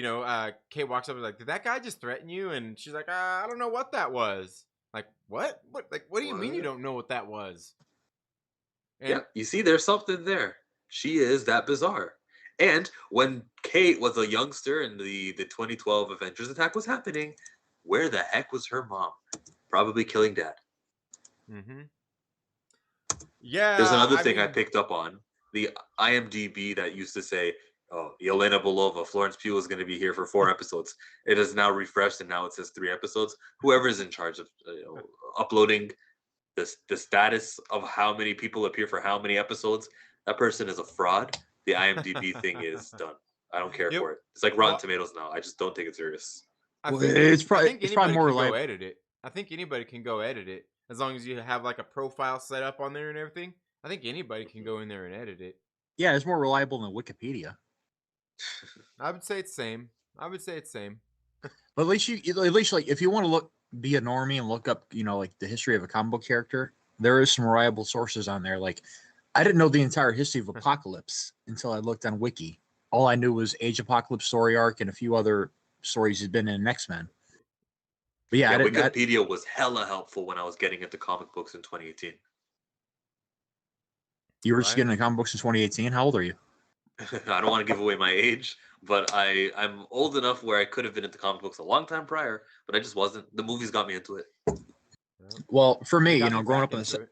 Speaker 1: Kate walks up and is like, did that guy just threaten you? And she's like, I don't know what that was. Like, what do you mean you
Speaker 2: What?
Speaker 1: don't know what that was? And
Speaker 2: Yeah, you see, there's something there. She is that bizarre. And when Kate was a youngster and the 2012 Avengers attack was happening, where the heck was her mom? Probably killing dad.
Speaker 1: mm-hmm.
Speaker 2: There's
Speaker 1: Yeah,
Speaker 2: another
Speaker 1: I
Speaker 2: thing I
Speaker 1: mean,
Speaker 2: picked up on. The IMDb that used to say, oh, Yelena Belova, Florence Pugh is going to be here for 4 episodes. It is now refreshed and now it says 3 episodes. Whoever is in charge of uploading the status of how many people appear for how many episodes, that person is a fraud. The IMDb thing is done. I don't care
Speaker 1: Yep.
Speaker 2: for it. It's like Rotten
Speaker 1: Well,
Speaker 2: Tomatoes now. I just don't take it serious.
Speaker 1: I
Speaker 3: Well,
Speaker 1: think
Speaker 3: it's
Speaker 1: I
Speaker 3: probably
Speaker 1: think
Speaker 3: it's probably
Speaker 1: anybody
Speaker 3: more
Speaker 1: can go
Speaker 3: reliable.
Speaker 1: edit it. I think anybody can go edit it as long as you have like a profile set up on there and everything. I think anybody can go in there and edit it.
Speaker 3: Yeah, it's more reliable than Wikipedia.
Speaker 1: I would say it's same.
Speaker 3: But at least like if you want to be a normie and look up, like the history of a comic book character, there is some reliable sources on there. Like I didn't know the entire history of Apocalypse until I looked on Wiki. All I knew was Age Apocalypse story arc and a few other stories he's been in X-Men. But yeah,
Speaker 2: Yeah,
Speaker 3: I didn't.
Speaker 2: Wikipedia was hella helpful when I was getting into comic books in 2018.
Speaker 3: You were just
Speaker 1: Right.
Speaker 3: getting into comic books in 2018. How old are you?
Speaker 2: I don't want to give away my age, but I'm old enough where I could have been into comic books a long time prior, but I just wasn't. The movies got me into it.
Speaker 3: Well, for me,
Speaker 1: They got me
Speaker 3: growing
Speaker 1: back
Speaker 3: up
Speaker 1: into it.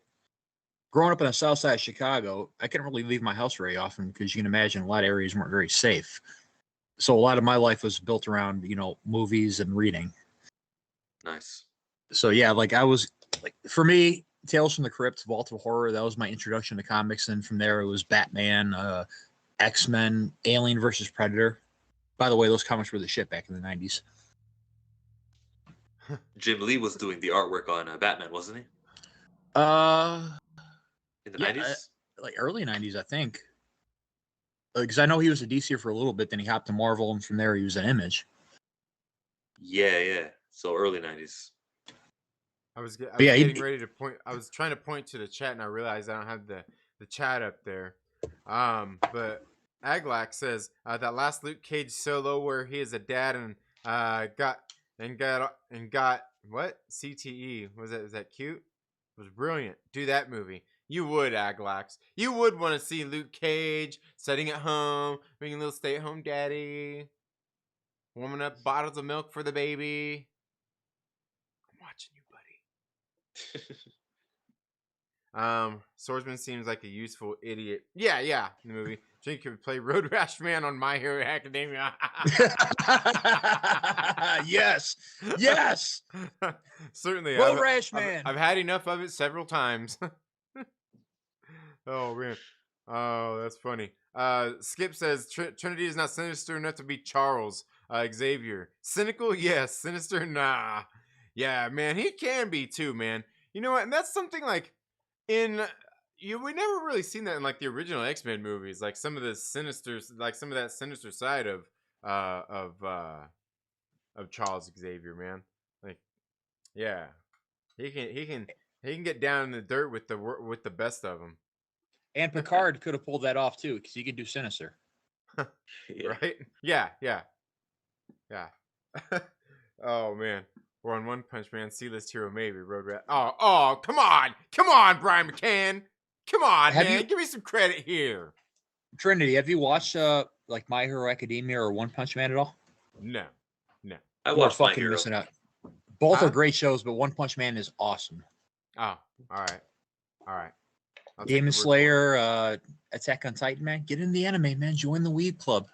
Speaker 3: growing up in the south side of Chicago, I couldn't really leave my house very often because you can imagine a lot of areas weren't very safe. So a lot of my life was built around, movies and reading.
Speaker 2: Nice.
Speaker 3: So yeah, like I was like for me, Tales from the Crypt, Vault of Horror, that was my introduction to comics, and from there it was Batman, X-Men, Alien versus Predator. By the way, those comics were the shit back in the 90s.
Speaker 2: Jim Lee was doing the artwork on Batman, wasn't he? In the
Speaker 3: Yeah,
Speaker 2: 90s?
Speaker 3: like early 90s, I think. Because I know he was a DC for a little bit, then he hopped to Marvel, and from there he was an Image.
Speaker 2: Yeah. So early 90s.
Speaker 1: I was
Speaker 3: yeah,
Speaker 1: getting ready to point. I was trying to point to the chat, and I realized I don't have the chat up there. But Aglac says that last Luke Cage solo where he is a dad and got what CTE was that? Is that cute? It was brilliant. Do that movie. You would, Aglax. You would want to see Luke Cage sitting at home, being a little stay-at-home daddy, warming up bottles of milk for the baby. I'm watching you, buddy. Swordsman seems like a useful idiot. Yeah, in the movie. Jake could play Road Rash Man on My Hero Academia.
Speaker 3: yes.
Speaker 1: Certainly.
Speaker 3: Road Rash Man.
Speaker 1: I've had enough of it several times. Oh, man. Oh, that's funny. Skip says Trinity is not sinister enough to be Charles Xavier. Cynical? Yes. Sinister? Nah. Yeah, man. He can be too, man. You know what? And that's something like we never really seen that in like the original X-Men movies. Like some of the some of that sinister side of Charles Xavier, man. Like, yeah, he can get down in the dirt with the best of them.
Speaker 3: And Picard could have pulled that off too, because he could do Sinister.
Speaker 2: Yeah.
Speaker 1: Right? Yeah. Oh man, we're on One Punch Man. C-list hero maybe Road Rat. Oh, come on, Brian McCann. Come on, man. Give me some credit here.
Speaker 3: Trinity, have you watched like My Hero Academia or One Punch Man at all?
Speaker 1: No.
Speaker 2: I watched My Hero.
Speaker 3: Missing out. Both are great shows, but One Punch Man is awesome.
Speaker 1: Oh, all right.
Speaker 3: Demon Slayer, Attack on Titan, man. Get in the anime, man. Join the Weeb Club.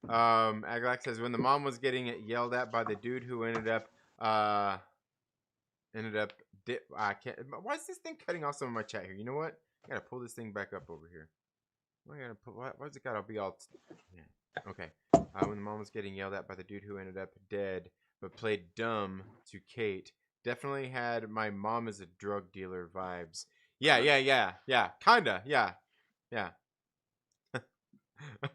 Speaker 1: Aglax says when the mom was getting yelled at by the dude who ended up I can't. Why is this thing cutting off some of my chat here? You know what? I gotta pull this thing back up over here. Why's it gotta be all? Yeah. Okay. When the mom was getting yelled at by the dude who ended up dead but played dumb to Kate, definitely had my mom is a drug dealer vibes. Yeah. Kinda. Yeah.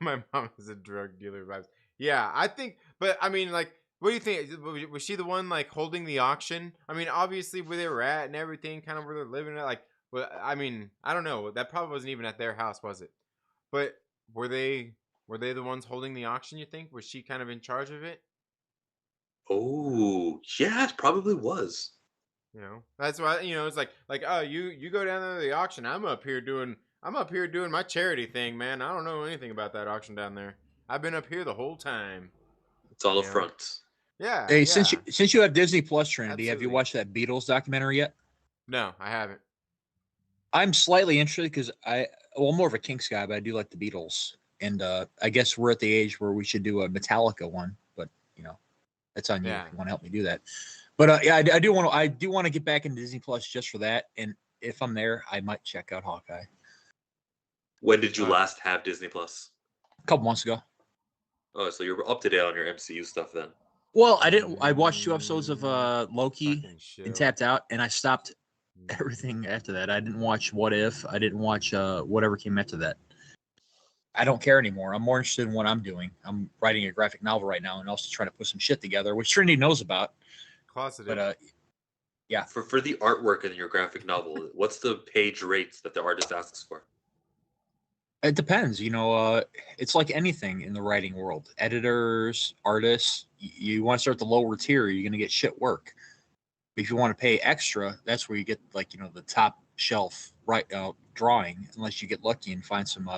Speaker 1: My mom is a drug dealer vibes. Yeah, I think, but I mean, like, what do you think? Was she the one like holding the auction? I mean, obviously where they were at and everything, kind of where they're living at. Like, well, I mean, I don't know. That probably wasn't even at their house, was it? But were they were they the ones holding the auction? You think? Was she kind of in charge of it?
Speaker 2: Oh, yeah, it probably was.
Speaker 1: That's why it's like oh you go down there to the auction. I'm up here doing my charity thing, man. I don't know anything about that auction down there. I've been up here the whole time.
Speaker 2: It's all a
Speaker 1: You know?
Speaker 2: front.
Speaker 1: Yeah,
Speaker 3: Hey,
Speaker 1: yeah,
Speaker 3: since you have Disney Plus, Trinity, have you
Speaker 1: absolutely.
Speaker 3: watched that Beatles documentary yet?
Speaker 1: No, I haven't.
Speaker 3: I'm slightly interested because I'm more of a Kinks guy, but I do like the Beatles, and I guess we're at the age where we should do a Metallica one. But that's on you
Speaker 1: Yeah.
Speaker 3: if you want to help me do that. But yeah, I do want to get back into Disney Plus just for that, and if I'm there, I might check out Hawkeye.
Speaker 2: When did you
Speaker 1: Uh,
Speaker 2: last have Disney Plus?
Speaker 3: A couple months ago.
Speaker 2: Oh, so you're up to date on your MCU stuff then.
Speaker 3: Well, I didn't. I watched 2 episodes of Loki
Speaker 1: fucking
Speaker 3: and
Speaker 1: shill.
Speaker 3: tapped out, and I stopped everything after that. I didn't watch What If. I didn't watch whatever came after that. I don't care anymore. I'm more interested in what I'm doing. I'm writing a graphic novel right now and also trying to put some shit together, which Trinity knows about.
Speaker 1: Closeted.
Speaker 3: But yeah.
Speaker 2: For the artwork in your graphic novel, what's the page rates that the artist asks for?
Speaker 3: It depends. It's like anything in the writing world. Editors, artists, you want to start the lower tier, you're going to get shit work. But if you want to pay extra, that's where you get the top shelf drawing, unless you get lucky and find some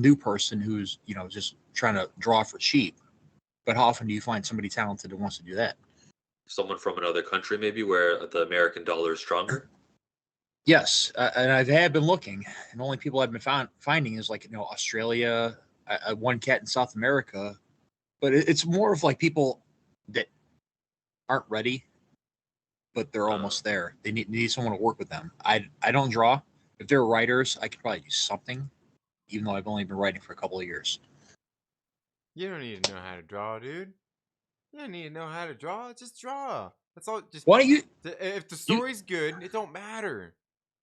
Speaker 3: new person who's just trying to draw for cheap. But how often do you find somebody talented that wants to do that?
Speaker 2: Someone from another country, maybe, where the American dollar is stronger?
Speaker 3: Yes, and I have been looking, and the only people I've been finding is Australia, one cat in South America, but it's more of like people that aren't ready, but they're almost there. They need someone to work with them. I don't draw. If they're writers, I could probably do something, even though I've only been writing for a couple of years.
Speaker 1: You don't need to know how to draw, dude. You don't need to know how to draw. Just draw. That's all. Just
Speaker 3: Why don't you?
Speaker 1: if the story's good, it don't matter.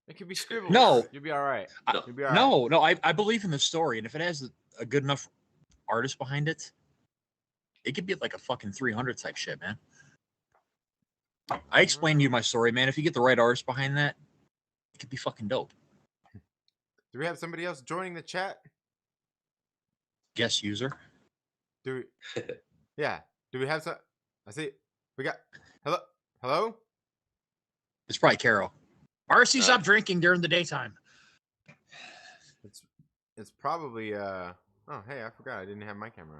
Speaker 1: It could be scribbles.
Speaker 3: No,
Speaker 1: You'll be all right.
Speaker 2: No.
Speaker 1: You'll be all right.
Speaker 3: No. I believe in the story, and if it has a good enough artist behind it, it could be like a fucking 300 type shit, man. I explained to you my story, man. If you get the right artist behind that, it could be fucking dope.
Speaker 1: Do we have somebody else joining the chat?
Speaker 3: Guest user.
Speaker 1: Do we? Yeah. Do we have some? I see. We got. Hello.
Speaker 3: It's probably Carol. RC, stop drinking during the daytime.
Speaker 1: It's probably Oh, hey, I forgot I didn't have my camera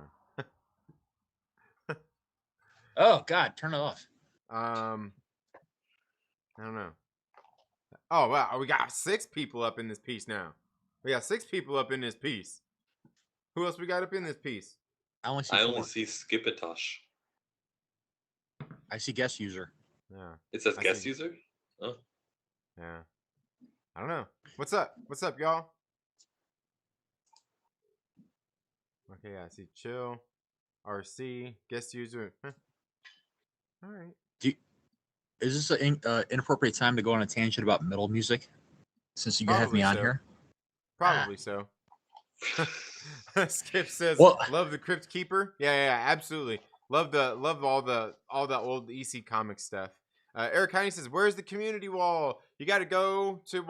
Speaker 1: on.
Speaker 3: Oh God, turn it off.
Speaker 1: I don't know. Oh wow, we got 6 people up in this piece now. We got 6 people up in this piece. Who else we got up in this piece?
Speaker 3: I only see
Speaker 2: I
Speaker 3: 4.
Speaker 2: only see Skipitosh.
Speaker 3: I see guest user.
Speaker 1: Yeah.
Speaker 2: It says
Speaker 1: I
Speaker 2: guest
Speaker 1: see.
Speaker 2: user? Oh.
Speaker 1: Yeah. I don't know. What's up? What's up, y'all? Okay, I see chill. RC. Guest user. Huh. All right.
Speaker 3: Is this an inappropriate time to go on a tangent about metal music? Since you have me
Speaker 1: Probably
Speaker 3: on
Speaker 1: so.
Speaker 3: here?
Speaker 1: Probably so. Skip says,
Speaker 3: Well-
Speaker 1: "Love the Crypt Keeper." Yeah, absolutely. Love all the old EC comic stuff. Eric Heine says, "Where's the community wall? You got to go to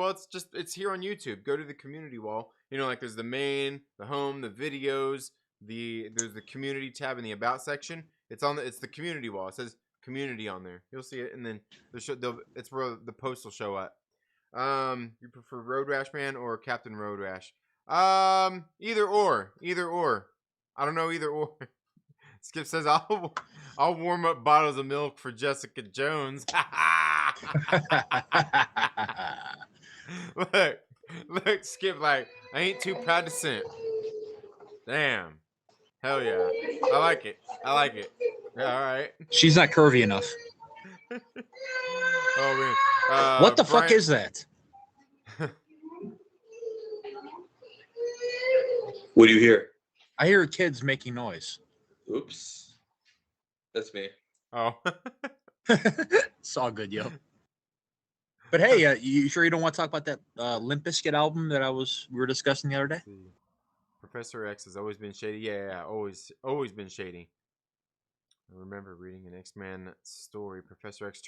Speaker 1: it's here on YouTube. Go to the community wall. Like there's the main, the home, the videos. There's the community tab in the about section. It's the community wall. It says community on there. You'll see it, and then it's where the post will show up. You prefer Road Rash Man or Captain Road Rash? Either or. I don't know, either or. Skip says I'll warm up bottles of milk for Jessica Jones. Look, Skip, like, I ain't too proud to simp. Damn. Hell yeah. I like it. Yeah, all right.
Speaker 3: She's not curvy enough.
Speaker 1: Oh man.
Speaker 3: What the fuck is that?
Speaker 2: What do you hear?
Speaker 3: I hear kids making noise.
Speaker 2: Oops. That's me.
Speaker 1: Oh.
Speaker 3: It's all good, yo. But hey, you sure you don't want to talk about that Limp Bizkit album that we were discussing the other day?
Speaker 1: Professor X has always been shady. Yeah, always been shady. I remember reading an X-Men story. Professor X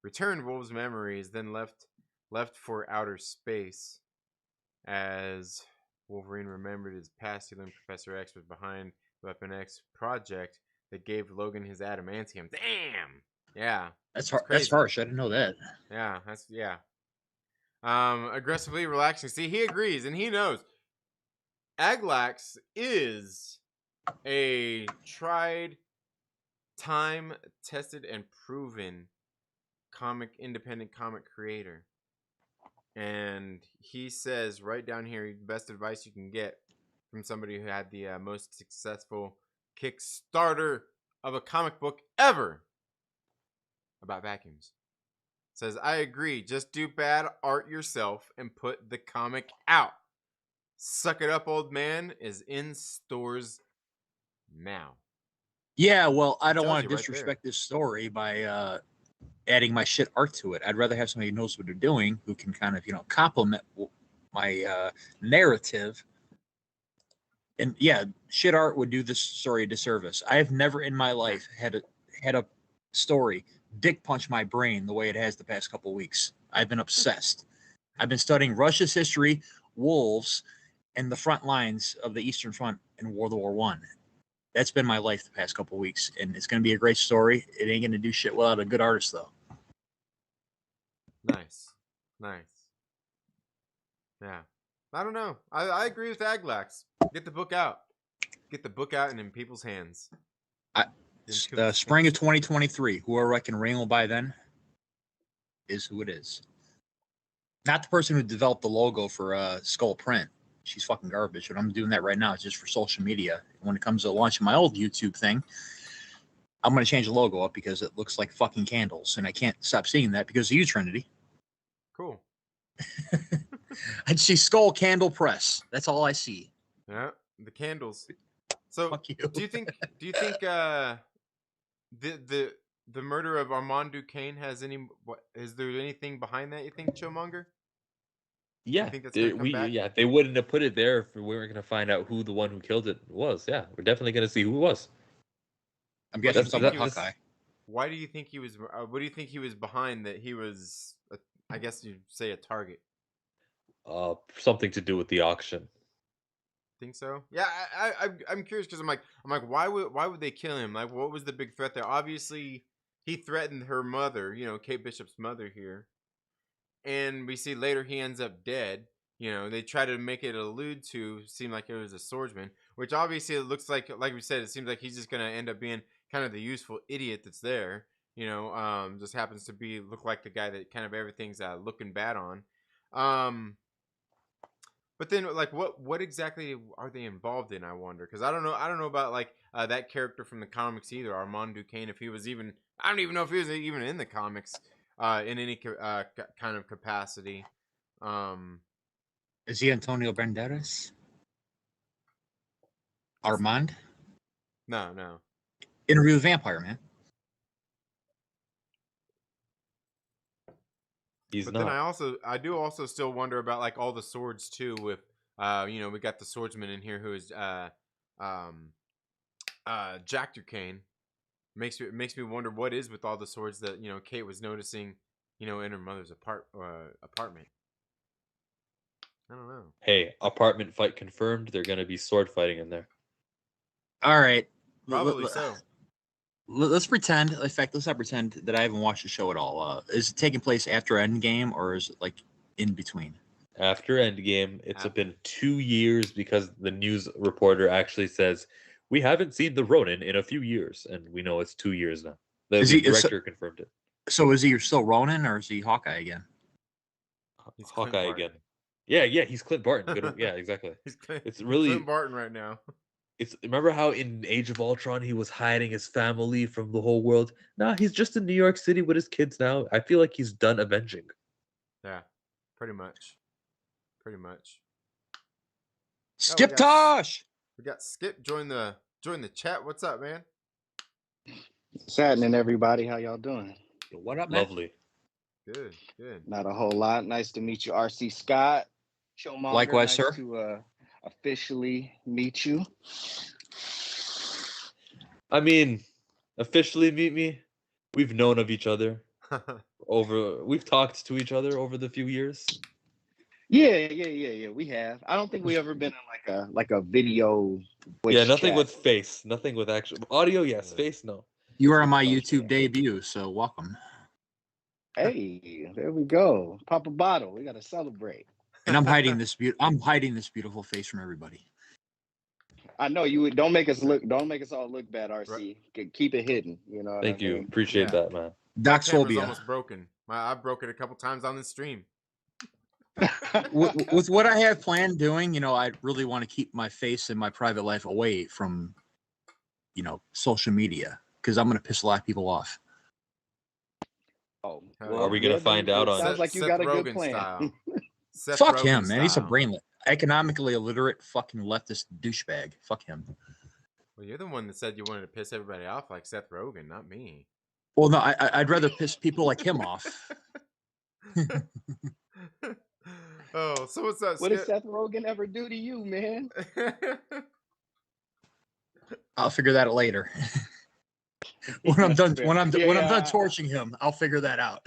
Speaker 1: returned Wolves' memories, then left for outer space. As Wolverine remembered his past, he learned Professor X was behind the Weapon X project that gave Logan his adamantium. Damn. Yeah.
Speaker 3: That's
Speaker 1: It's
Speaker 3: That's
Speaker 1: crazy.
Speaker 3: harsh. I didn't know that.
Speaker 1: Yeah. Aggressively relaxing. See, he agrees and he knows. Aglax is a tried, time tested, and proven independent comic creator. And he says right down here, best advice you can get from somebody who had the most successful Kickstarter of a comic book ever about vacuums. Says, I agree. Just do bad art yourself and put the comic out. Suck It Up, Old Man is in stores now.
Speaker 3: Yeah, well, I don't
Speaker 1: tells
Speaker 3: want
Speaker 1: you
Speaker 3: to
Speaker 1: right
Speaker 3: disrespect this story by adding my shit art to it. I'd rather have somebody who knows what they're doing, who can kind of, complement my narrative. And yeah, shit art would do this story a disservice. I have never in my life had a story dick punch my brain the way it has the past couple of weeks. I've been obsessed. I've been studying Russia's history, wolves, and the front lines of the Eastern Front in World War One. That's been my life the past couple of weeks, and it's going to be a great story. It ain't going to do shit without a good artist, though.
Speaker 1: Nice. Yeah. I don't know. I agree with Aglax. Get the book out. Get the book out and in people's hands.
Speaker 3: The spring of 2023. Whoever I can wrangle by then is who it is. Not the person who developed the logo for Skull Print. She's fucking garbage, and I'm doing that right now. It's just for social media. When it comes to launching my old YouTube thing, I'm going to change the logo up because it looks like fucking candles, and I can't stop seeing that because of you, Trinity.
Speaker 1: Cool.
Speaker 3: I'd see Skull Candle Press. That's all I see.
Speaker 1: Yeah, the candles. So,
Speaker 3: Fuck you.
Speaker 1: do you think the murder of Armand Duquesne has any? Is there anything behind that? You think, Chillmonger?
Speaker 2: Yeah,
Speaker 1: You think that's gonna come back?
Speaker 2: they wouldn't have put it there if we weren't going to find out who the one who killed it was. Yeah, we're definitely going to see who it was.
Speaker 3: I'm guessing
Speaker 2: That's-
Speaker 3: something
Speaker 2: that's-
Speaker 3: Hawkeye.
Speaker 1: Why do you think he was? What do you think he was behind? That he was, I guess you'd say, a target.
Speaker 2: Something to do with the auction.
Speaker 1: Think so? Yeah, I'm curious because I'm like, why would they kill him? Like, what was the big threat there? Obviously, he threatened her mother. Kate Bishop's mother here, and we see later he ends up dead. They try to make it allude to seem like it was a swordsman, which obviously it looks like we said, it seems like he's just gonna end up being kind of the useful idiot that's there. Just happens to look like the guy that kind of everything's looking bad on. But then, like, what exactly are they involved in? I wonder, because I don't know about like that character from the comics either, Armand Duquesne. If he was even, I don't even know if he was even in the comics in any kind of capacity.
Speaker 3: Is he Antonio Banderas? Armand?
Speaker 1: No.
Speaker 3: Interview with Vampire, man.
Speaker 2: He's
Speaker 1: But
Speaker 2: not.
Speaker 1: then I do also still wonder about like all the swords too. With we got the swordsman in here who is Jack Duquesne. Makes me wonder what is with all the swords that Kate was noticing in her mother's apartment. I don't know.
Speaker 2: Hey, apartment fight confirmed. They're going to be sword fighting in there.
Speaker 3: All right.
Speaker 1: Probably so.
Speaker 3: Let's pretend. In fact, let's not pretend that I haven't watched the show at all. Is it taking place after Endgame, or is it like in between?
Speaker 2: After Endgame, it's been 2 years because the news reporter actually says we haven't seen the Ronin in a few years, and we know it's 2 years now. The director confirmed it.
Speaker 3: So is he still Ronin, or is he Hawkeye again?
Speaker 1: He's
Speaker 2: Hawkeye again. Yeah, he's Clint Barton. Good, yeah, exactly. It's really
Speaker 1: Clint Barton right now.
Speaker 2: Remember how in Age of Ultron he was hiding his family from the whole world? Nah, he's just in New York City with his kids now. I feel like he's done avenging.
Speaker 1: Yeah, pretty much.
Speaker 3: Skip Tosh!
Speaker 1: We got Skip join the chat. What's up, man?
Speaker 4: What's happening, everybody? How y'all doing?
Speaker 3: What up, man?
Speaker 2: Lovely.
Speaker 1: Good.
Speaker 4: Not a whole lot. Nice to meet you, RC Scott. Showmonger.
Speaker 3: Likewise,
Speaker 4: nice
Speaker 3: sir.
Speaker 4: To officially meet you.
Speaker 2: I mean, officially meet me. We've known of each other we've talked to each other over the few years.
Speaker 4: Yeah. We have. I don't think we ever been in like a video.
Speaker 2: Yeah,
Speaker 4: voice
Speaker 2: nothing
Speaker 4: chat.
Speaker 2: with face, nothing with actual audio. Yes, face no.
Speaker 3: You are on my YouTube debut, so welcome.
Speaker 4: Hey, there we go. Pop a bottle. We gotta celebrate.
Speaker 3: And I'm hiding this beautiful face from everybody.
Speaker 4: I know you would. Don't make us all look bad, RC. Keep it hidden. You know.
Speaker 2: Thank you.
Speaker 4: mean?
Speaker 2: Appreciate that, man.
Speaker 1: My camera's
Speaker 3: Doxphobia.
Speaker 1: almost broken. I broke it a couple times on the stream.
Speaker 3: With what I have planned doing, I really want to keep my face and my private life away from, social media, because I'm going to piss a lot of people off.
Speaker 4: Oh,
Speaker 1: Well,
Speaker 2: are we gonna find out on?
Speaker 4: Sounds like you got a good plan.
Speaker 1: Style.
Speaker 3: Fuck
Speaker 1: Rogen
Speaker 3: him, man. He's a
Speaker 1: style.
Speaker 3: brainless, economically illiterate, fucking leftist douchebag. Fuck him.
Speaker 1: Well, you're the one that said you wanted to piss everybody off like Seth Rogen, not me.
Speaker 3: Well, no, I'd rather piss people like him off.
Speaker 1: Oh, so what's up?
Speaker 4: What did Seth Rogen ever do to you, man?
Speaker 3: I'll figure that out later. when I'm done torching him, I'll figure that out.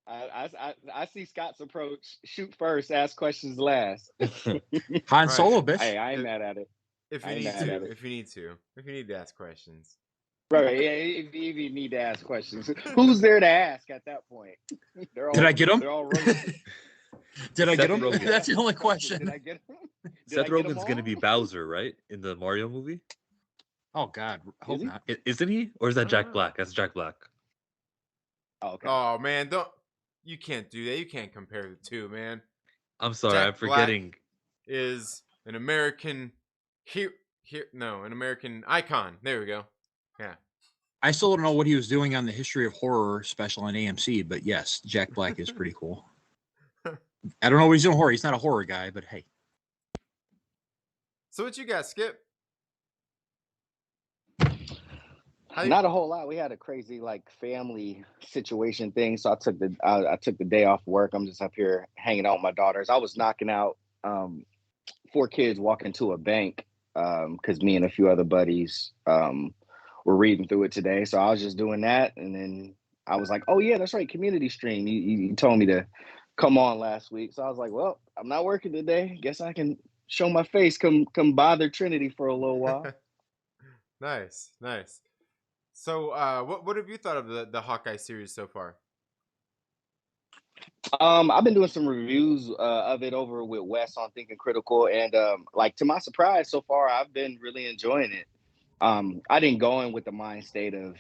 Speaker 4: I see Scott's approach: shoot first, ask questions last.
Speaker 3: Han Solo, bitch.
Speaker 4: Hey, I ain't mad at it.
Speaker 1: If you need to ask questions.
Speaker 4: Right, yeah, if you need to ask questions, who's there to ask at that point?
Speaker 3: Did I get him?
Speaker 4: They're all roasted.
Speaker 3: Did I get him?
Speaker 2: Rogen.
Speaker 3: That's the only question.
Speaker 4: Did I get him?
Speaker 2: Seth Rogen's gonna be Bowser, right, in the Mario movie?
Speaker 3: Oh God, hope not.
Speaker 2: Isn't he? Or is that Jack Black? That's Jack Black.
Speaker 4: Oh, okay.
Speaker 1: Oh man, you can't do that. You can't compare the two, man.
Speaker 2: I'm sorry,
Speaker 1: Jack
Speaker 2: I'm forgetting.
Speaker 1: Black is an American an American icon. There we go. Yeah.
Speaker 3: I still don't know what he was doing on the History of Horror special on AMC, but yes, Jack Black is pretty cool. I don't know what he's doing horror. He's not a horror guy, but hey.
Speaker 1: So what you got, Skip?
Speaker 4: Not a whole lot. We had a crazy family situation thing, so I took the day off work. I'm just up here hanging out with my daughters. I was knocking out 4 kids walking to a bank because me and a few other buddies were reading through it today. So I was just doing that, and then I was like, "Oh yeah, that's right, community stream. You told me to come on last week." So I was like, "Well, I'm not working today. Guess I can show my face. Come bother Trinity for a little while."
Speaker 1: Nice. So, what have you thought of the Hawkeye series so far?
Speaker 4: I've been doing some reviews of it over with Wes on Thinking Critical, and to my surprise, so far I've been really enjoying it. I didn't go in with the mind state of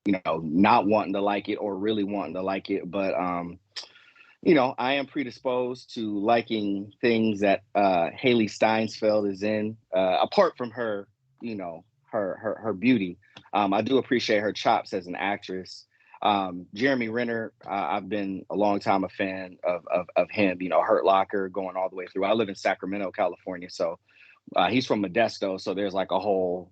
Speaker 4: not wanting to like it or really wanting to like it, but I am predisposed to liking things that Haley Steinfeld is in. Apart from her, her beauty, I do appreciate her chops as an actress. Jeremy Renner, I've been a long time a fan of him. Hurt Locker, going all the way through. I live in Sacramento, California, so he's from Modesto, so there's a whole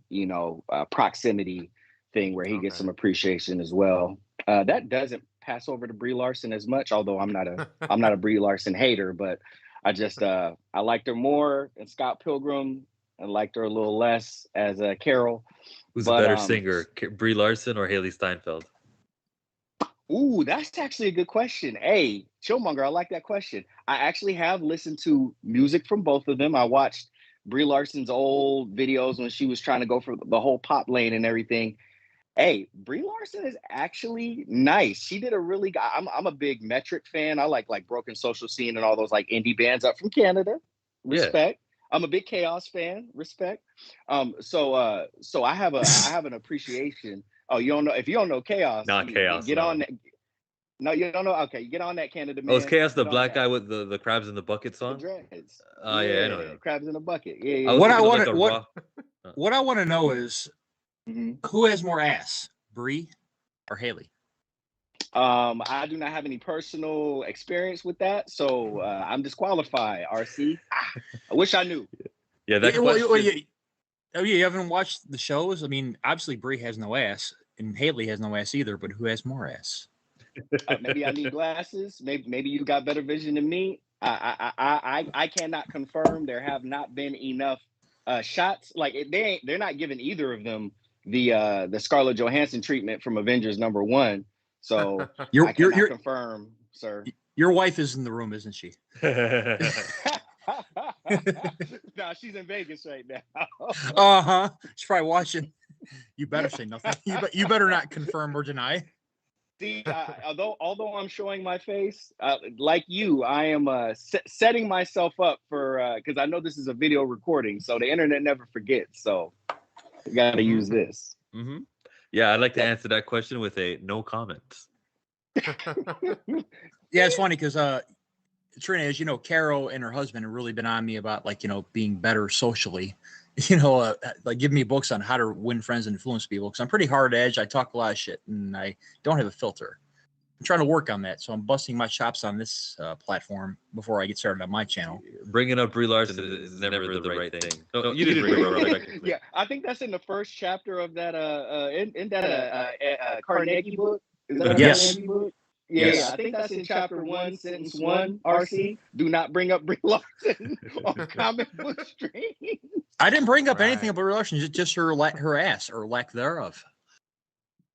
Speaker 4: proximity thing where he gets some appreciation as well. That doesn't pass over to Brie Larson as much, although I'm not a Brie Larson hater, but I just I liked her more in Scott Pilgrim and liked her a little less as Carol.
Speaker 2: Who's a better singer, Brie Larson or Haley Steinfeld?
Speaker 4: Ooh, that's actually a good question. Hey, Chillmonger, I like that question. I actually have listened to music from both of them. I watched Brie Larson's old videos when she was trying to go for the whole pop lane and everything. Hey, Brie Larson is actually nice. She did a really good. I'm a big Metric fan. I like Broken Social Scene and all those indie bands up from Canada. Respect. Yeah. I'm a big Chaos fan. Respect. So I have an appreciation. Oh, you don't know? If you don't know Chaos,
Speaker 2: Chaos.
Speaker 4: Get on that. No, you don't know. Okay, get on that, Canada man.
Speaker 2: Oh, is Chaos the black guy with the crabs in the bucket song?
Speaker 4: The dreads.
Speaker 2: Oh yeah, I know him.
Speaker 4: Crabs in a bucket. Yeah.
Speaker 3: What I want to know is who has more ass, Brie or Haley?
Speaker 4: I do not have any personal experience with that, so I'm disqualified. RC. I wish I knew.
Speaker 2: Yeah, that question.
Speaker 3: You haven't watched the shows? I mean, obviously Brie has no ass, and Haley has no ass either. But who has more ass?
Speaker 4: Maybe I need glasses. Maybe you got better vision than me. I cannot confirm. There have not been enough shots. Like they're not giving either of them the Scarlett Johansson treatment from Avengers #1. So I cannot confirm, sir.
Speaker 3: Your wife is in the room, isn't she?
Speaker 4: No, she's in Vegas right now.
Speaker 3: She's probably watching. You better say nothing. You better not confirm or deny.
Speaker 4: See, although I'm showing my face, like you, I am setting myself up for because I know this is a video recording, so the internet never forgets. So you got to use this.
Speaker 2: Mm-hmm. Yeah, I'd like to answer that question with a no comments.
Speaker 3: Yeah, it's funny because Trina, as you know, Carol and her husband have really been on me about being better socially. Like giving me books on how to win friends and influence people. Because I'm pretty hard edge. I talk a lot of shit and I don't have a filter. I'm trying to work on that. So I'm busting my chops on this platform before I get started on my channel.
Speaker 2: Bringing up Brie Larson is never the right thing. No, you didn't bring her up technically.
Speaker 4: Yeah, I think that's in the first chapter of that in that Carnegie book. Is that
Speaker 3: yes.
Speaker 4: Carnegie book? Yeah, I think that's in chapter 1, sentence 1. RC, do not bring up Brie Larson on comic book stream.
Speaker 3: I didn't bring up anything about Brie Larson, just her ass or lack thereof.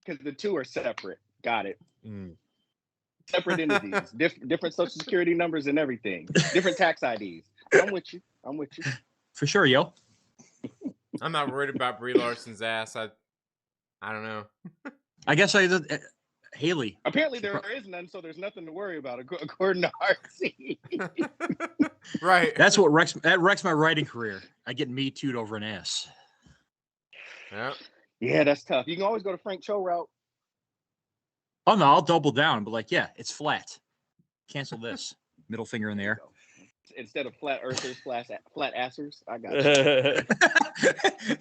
Speaker 4: Because the two are separate. Got it. Separate entities, different social security numbers and everything, different tax IDs. I'm with you.
Speaker 3: For sure, yo.
Speaker 1: I'm not worried about Brie Larson's ass. I don't know.
Speaker 3: I guess Haley.
Speaker 4: Apparently there is none, so there's nothing to worry about, according to RC.
Speaker 1: Right.
Speaker 3: That's what wrecks my writing career. I get Me Too'd over an ass.
Speaker 1: Yeah.
Speaker 4: Yeah, that's tough. You can always go to Frank Cho route.
Speaker 3: Oh no, I'll double down. But it's flat. Cancel this. Middle finger in the air.
Speaker 4: Instead of flat earthers, flat assers. I got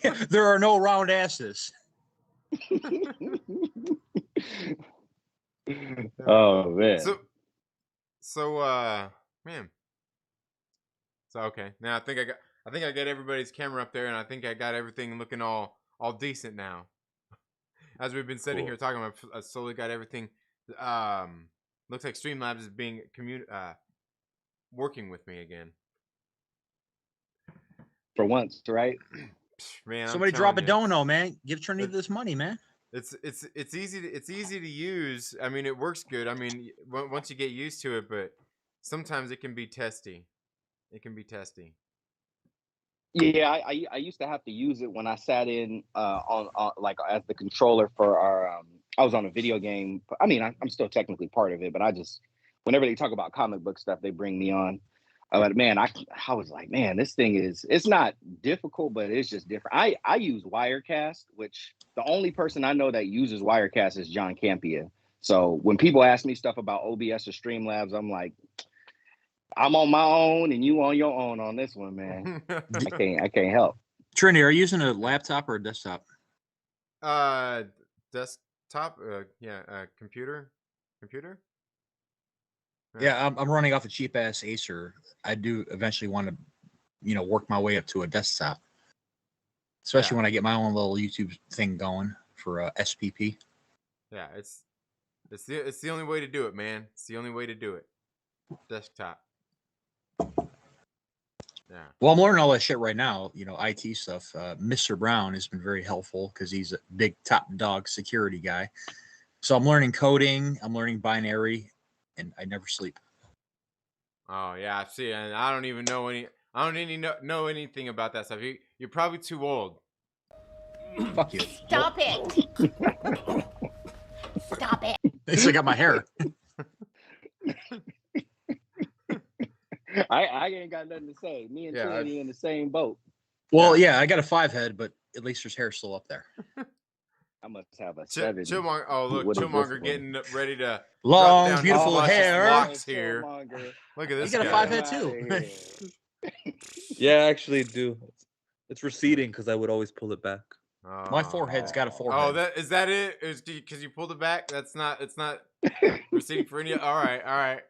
Speaker 4: you.
Speaker 3: There are no round asses.
Speaker 4: Oh man.
Speaker 1: So man. So okay. Now I think I got everybody's camera up there, and I think I got everything looking all decent now. As we've been sitting here talking about, I slowly got everything. Looks like Streamlabs is being working with me again.
Speaker 4: For once, right?
Speaker 1: Man,
Speaker 3: somebody drop a dono, man. Give Trinity this money, man.
Speaker 1: It's easy to use. I mean, it works good. I mean, once you get used to it, but sometimes it can be testy.
Speaker 4: Yeah, I used to have to use it when I sat in on like as the controller for our I was on a video game. I mean, I'm still technically part of it, but whenever they talk about comic book stuff, they bring me on. But man, I was like, man, this thing it's not difficult, but it's just different. I use Wirecast, which the only person I know that uses Wirecast is John Campia. So when people ask me stuff about OBS or Streamlabs, I'm like, I'm on my own and you on your own on this one, man. I can't help.
Speaker 3: Trinity, are you using a laptop or a desktop?
Speaker 1: Desktop. Computer.
Speaker 3: Yeah, I'm running off a cheap ass Acer. I do eventually want to, work my way up to a desktop, especially when I get my own little YouTube thing going for SPP.
Speaker 1: Yeah, it's the only way to do it, man. It's the only way to do it. Desktop. Yeah.
Speaker 3: Well, I'm learning all that shit right now. IT stuff. Mr. Brown has been very helpful because he's a big top dog security guy. So I'm learning coding. I'm learning binary. And I never sleep.
Speaker 1: Oh yeah, see, and I don't even know know anything about that stuff. You're probably too old.
Speaker 3: Fuck you.
Speaker 5: Stop it. Stop it.
Speaker 3: They still got my hair.
Speaker 4: I ain't got nothing to say. Me and Trinity in the same boat.
Speaker 3: Well, yeah, I got a 5 head, but at least there's hair still up there.
Speaker 4: I must have a 7.
Speaker 1: Chillmonger, oh look, Chillmonger getting ready to
Speaker 3: long, beautiful hair.
Speaker 1: Locks here. Look at this.
Speaker 3: You got a 5 head too.
Speaker 2: Yeah, I actually do. It's receding because I would always pull it back.
Speaker 3: My forehead's got a forehead.
Speaker 1: Oh, is that it? Is because you pulled it back? It's not receding for any. All right.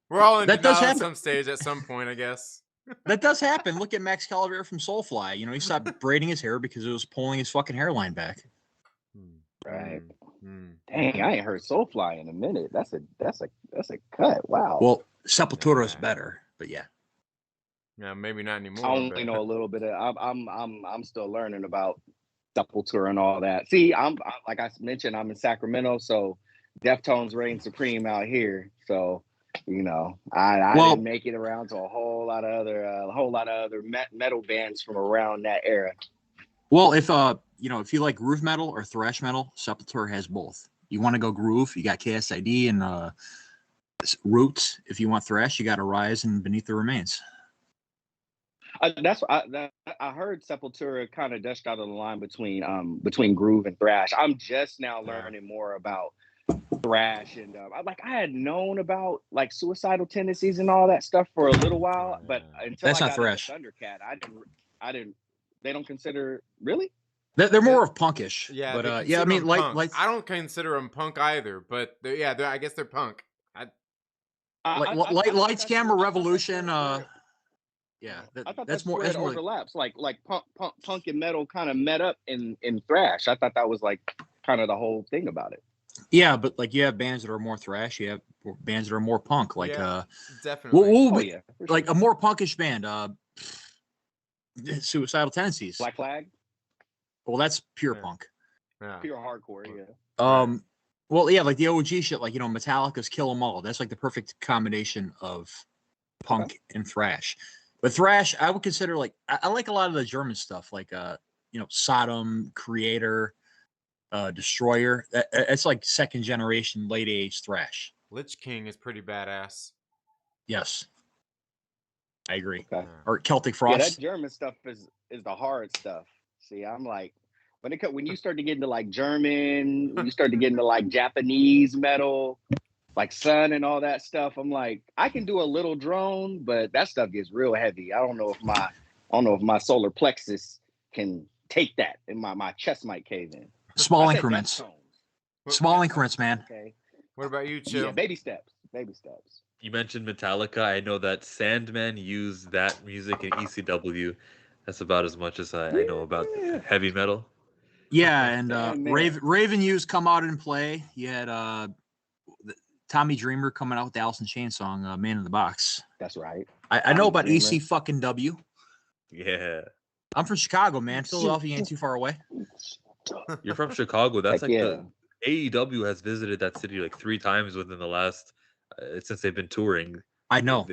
Speaker 1: We're all in denial at some stage at some point, I guess.
Speaker 3: That does happen. Look at Max Calavera from Soulfly. He stopped braiding his hair because it was pulling his fucking hairline back.
Speaker 4: Right. Dang, I ain't heard Soulfly in a minute. That's a cut. Wow.
Speaker 3: Well, Sepultura is better. But yeah.
Speaker 1: Yeah, maybe not anymore.
Speaker 4: I only know a little bit of. I'm still learning about Sepultura and all that. See, like I mentioned, I'm in Sacramento, so Deftones reign supreme out here. So, I didn't make it around to a whole lot of other metal bands from around that era.
Speaker 3: Well, if if you like groove metal or thrash metal, Sepultura has both. You want to go groove, you got KSID and Roots. If you want thrash, you got Arise and Beneath the Remains.
Speaker 4: That's what I heard. Sepultura kind of dushed out of the line between groove and thrash. I'm just now learning more about thrash, and I had known about like suicidal tendencies and all that stuff for a little while, but until
Speaker 3: that's
Speaker 4: I
Speaker 3: not
Speaker 4: got
Speaker 3: thrash.
Speaker 4: into Thundercat, I didn't. They don't consider really.
Speaker 3: They're more of punkish.
Speaker 1: Yeah,
Speaker 3: but
Speaker 1: I mean, like I don't consider them punk either, but I guess they're punk.
Speaker 3: Lights, Camera, Revolution. Yeah,
Speaker 4: I thought
Speaker 3: that's
Speaker 4: more.
Speaker 3: That's more
Speaker 4: overlaps. Like punk and metal kind of met up in thrash. I thought that was like kind of the whole thing about it.
Speaker 3: Yeah, but like you have bands that are more thrash. You have bands that are more punk. Like
Speaker 1: definitely.
Speaker 3: Like a more punkish band. Suicidal Tendencies.
Speaker 4: Black Flag.
Speaker 3: Well, that's pure punk.
Speaker 4: Yeah. Pure hardcore. Yeah.
Speaker 3: Well, yeah, like the OG shit, like Metallica's Kill 'Em All. That's like the perfect combination of punk and thrash. But thrash, I would consider like I like a lot of the German stuff, like Sodom, Creator, Destroyer. That's like second generation, late age thrash.
Speaker 1: Lich King is pretty badass.
Speaker 3: Yes, I agree.
Speaker 4: Okay.
Speaker 3: Or Celtic Frost.
Speaker 4: Yeah, that German stuff is the hard stuff. See, I'm like when you start to get into like German, when you start to get into like Japanese metal, like Sun and all that stuff, I'm like, I can do a little drone, but that stuff gets real heavy. I don't know if my solar plexus can take that, and my chest might cave in.
Speaker 3: Small increments. Small increments, man.
Speaker 4: Okay.
Speaker 1: What about you, Chill?
Speaker 4: Yeah, baby steps. Baby steps.
Speaker 2: You mentioned Metallica. I know that Sandman used that music in ECW. That's about as much as I know about heavy metal.
Speaker 3: Yeah, and Raven used Come Out and Play. You had Tommy Dreamer coming out with the Alice in Chains song, Man in the Box.
Speaker 4: That's right.
Speaker 3: I know about EC fucking W.
Speaker 2: Yeah.
Speaker 3: I'm from Chicago, man. Philadelphia ain't too far away.
Speaker 2: You're from Chicago. That's
Speaker 4: Heck
Speaker 2: like
Speaker 4: yeah.
Speaker 2: the AEW has visited that city like 3 times within the last since they've been touring.
Speaker 3: I know.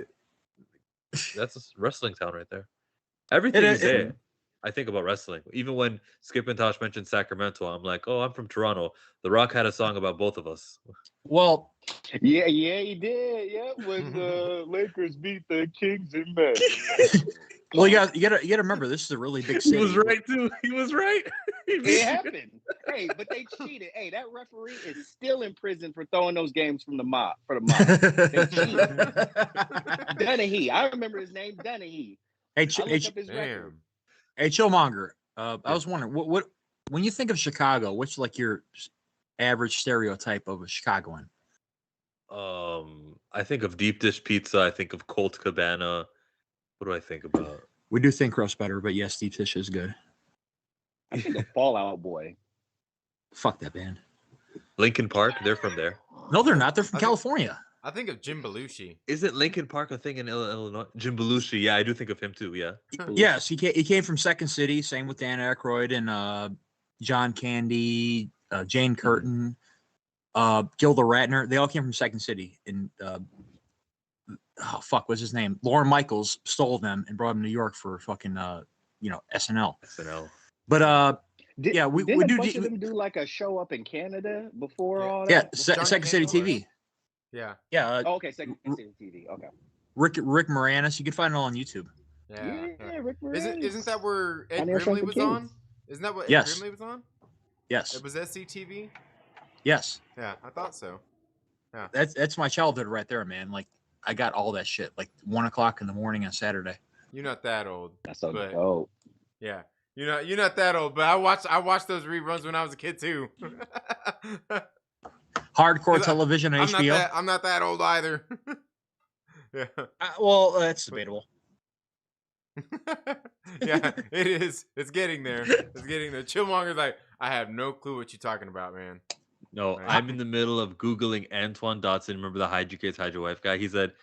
Speaker 2: That's a wrestling town right there. Everything is there. I think about wrestling. Even when Skip and Tosh mentioned Sacramento, I'm like, oh, I'm from Toronto. The Rock had a song about both of us.
Speaker 3: Well,
Speaker 4: yeah, he did. Yeah, when the Lakers beat the Kings in May.
Speaker 3: Well, you gotta remember, this is a really big city.
Speaker 2: He was right too. He was right.
Speaker 4: It happened. Hey, but they cheated. Hey, that referee is still in prison for throwing those games from the mob. They cheated. Dunahee. I remember his name, Dunahee.
Speaker 3: Hey,
Speaker 1: Hey,
Speaker 3: Chillmonger. I was wondering, what when you think of Chicago, what's like your average stereotype of a Chicagoan?
Speaker 2: I think of deep dish pizza. I think of Colt Cabana. What do I think about?
Speaker 3: We do think crust better, but yes, deep dish is good.
Speaker 4: I think of Fallout Boy.
Speaker 3: Fuck that band.
Speaker 2: Lincoln Park. They're from there.
Speaker 3: No, they're not. They're from California.
Speaker 1: I think of Jim Belushi.
Speaker 2: Isn't Lincoln Park a thing in Illinois? Jim Belushi. Yeah, I do think of him too. Yeah.
Speaker 3: Yes, he came from Second City. Same with Dan Aykroyd and John Candy, Jane Curtin, Gilda Radner. They all came from Second City. And what's his name? Lorne Michaels stole them and brought them to New York for fucking SNL.
Speaker 2: SNL.
Speaker 3: But we
Speaker 4: didn't
Speaker 3: do.
Speaker 4: A bunch of them do like a show up in Canada before all that?
Speaker 3: Yeah, Second City TV.
Speaker 1: Yeah.
Speaker 3: Yeah.
Speaker 4: Okay, Second City TV. Okay.
Speaker 3: Rick Moranis. You can find it all on YouTube.
Speaker 1: Yeah.
Speaker 4: Rick Moranis.
Speaker 1: Isn't that where Ed Grimley was on? Isn't that what Ed Grimley was on?
Speaker 3: Yes.
Speaker 1: It was SCTV?
Speaker 3: Yes.
Speaker 1: Yeah, I thought so. Yeah.
Speaker 3: That's my childhood right there, man. Like I got all that shit like 1:00 in the morning on Saturday.
Speaker 1: You're not that old.
Speaker 4: That's so dope.
Speaker 1: Yeah. You're not that old, but I watched those reruns when I was a kid too.
Speaker 3: Hardcore television on HBO.
Speaker 1: I'm not that old either. Yeah.
Speaker 3: Well, that's debatable.
Speaker 1: Yeah, it is. It's getting there. Chillmonger's like, I have no clue what you're talking about, man.
Speaker 2: No, I'm in the middle of Googling Antoine Dotson. Remember the Hide Your Kids, Hide Your Wife guy? He said,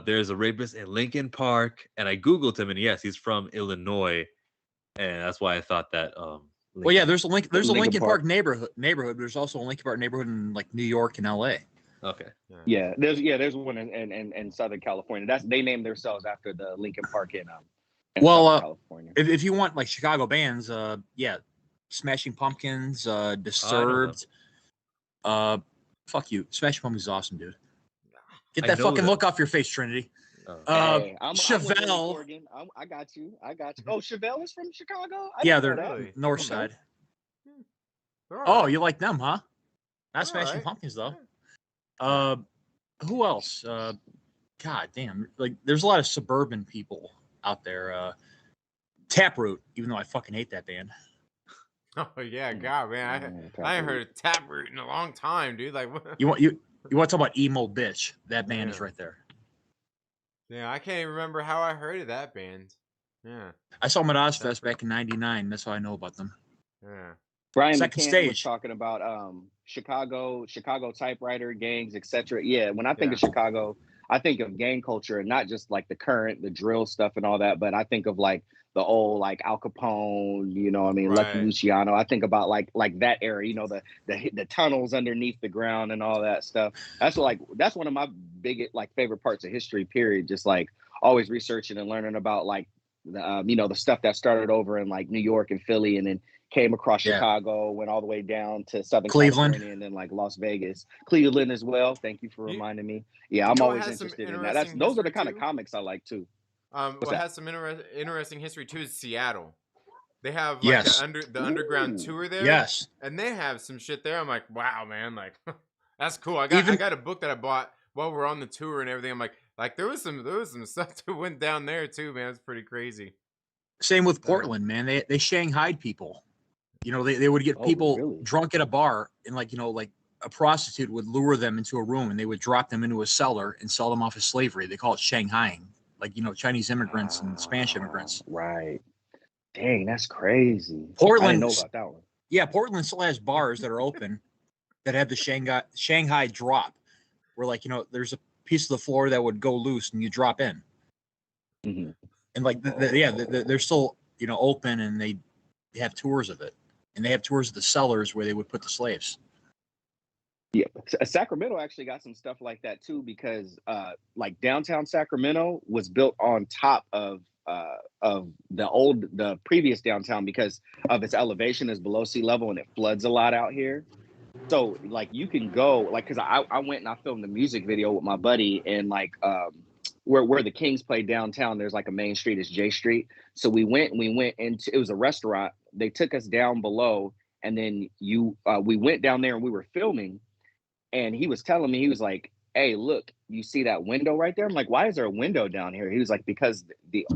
Speaker 2: there's a rapist in Lincoln Park, and I googled him, and yes, he's from Illinois, and that's why I thought that.
Speaker 3: Well, yeah, there's a Lincoln Park
Speaker 4: Park.
Speaker 3: neighborhood. There's also a Lincoln Park neighborhood in like New York and L.A.
Speaker 2: Okay.
Speaker 4: There's one in Southern California. They named themselves after the Lincoln Park in
Speaker 3: Well,
Speaker 4: Southern California.
Speaker 3: if you want like Chicago bands, yeah, Smashing Pumpkins, Disturbed. Fuck you, Smashing Pumpkins is awesome, dude. Get that fucking look off your face, Trinity.
Speaker 4: Hey,
Speaker 3: Chevelle.
Speaker 4: I got you. Oh, Chevelle is from Chicago?
Speaker 3: Yeah, they're
Speaker 1: Really?
Speaker 3: north side.
Speaker 1: All
Speaker 3: Oh,
Speaker 1: right.
Speaker 3: you like them, huh? Not
Speaker 1: All
Speaker 3: Smashing
Speaker 1: right.
Speaker 3: Pumpkins though. Who else? God damn, like there's a lot of suburban people out there. Taproot, even though I fucking hate that band.
Speaker 1: Oh yeah, God, man, I ain't heard of Taproot in a long time, dude. Like, what?
Speaker 3: You want to talk about emo bitch? That band is right there.
Speaker 1: Yeah, I can't even remember how I heard of that band. Yeah,
Speaker 3: I saw them at Ozfest back in '99. That's how I know about them.
Speaker 1: yeah.
Speaker 4: Brian
Speaker 3: Second
Speaker 4: McCann
Speaker 3: stage.
Speaker 4: was talking about Chicago typewriter gangs, etc. Yeah, when I think of Chicago, I think of gang culture, and not just like the drill stuff and all that, but I think of like the old like Al Capone, you know what I mean, Lucky
Speaker 1: Right.
Speaker 4: Luciano. I think about like that era, you know, the tunnels underneath the ground and all that stuff. That's one of my biggest like favorite parts of history, period. Just like always researching and learning about like the stuff that started over in like New York and Philly, and then came across Chicago, went all the way down to Southern
Speaker 3: Cleveland,
Speaker 4: California, and then like Las Vegas, Cleveland as well. Thank you for reminding me. Yeah, I'm always interested in that. Those are the kind of comics I like too.
Speaker 1: What has some interesting history too is Seattle. They have like the underground tour there.
Speaker 3: Yes,
Speaker 1: and they have some shit there. I'm like, wow, man, like that's cool. I got a book that I bought while we're on the tour and everything. I'm like there was some stuff that went down there too, man. It's pretty crazy.
Speaker 3: Same with Portland, man. They Shanghaied people. You know, they would get people drunk at a bar, and like a prostitute would lure them into a room, and they would drop them into a cellar and sell them off as slavery. They call it Shanghaiing, like Chinese immigrants and Spanish immigrants.
Speaker 4: Right. Dang, that's crazy.
Speaker 3: Portland,
Speaker 4: I didn't know about that one.
Speaker 3: Yeah, Portland still has bars that are open that have the Shanghai drop, where there's a piece of the floor that would go loose and you drop in, and like they're still open, and they have tours of it. And they have tours of the cellars where they would put the slaves.
Speaker 4: Yeah, Sacramento actually got some stuff like that too, because like downtown Sacramento was built on top of the previous downtown because of its elevation is below sea level and it floods a lot out here. So like you can go like, because I went and I filmed the music video with my buddy, and like where the Kings play downtown, there's like a main street, is J Street. So we went into, it was a restaurant. They took us down below, and then we went down there and we were filming, and he was telling me, he was like, hey, look, you see that window right there? I'm like, why is there a window down here? He was like, because the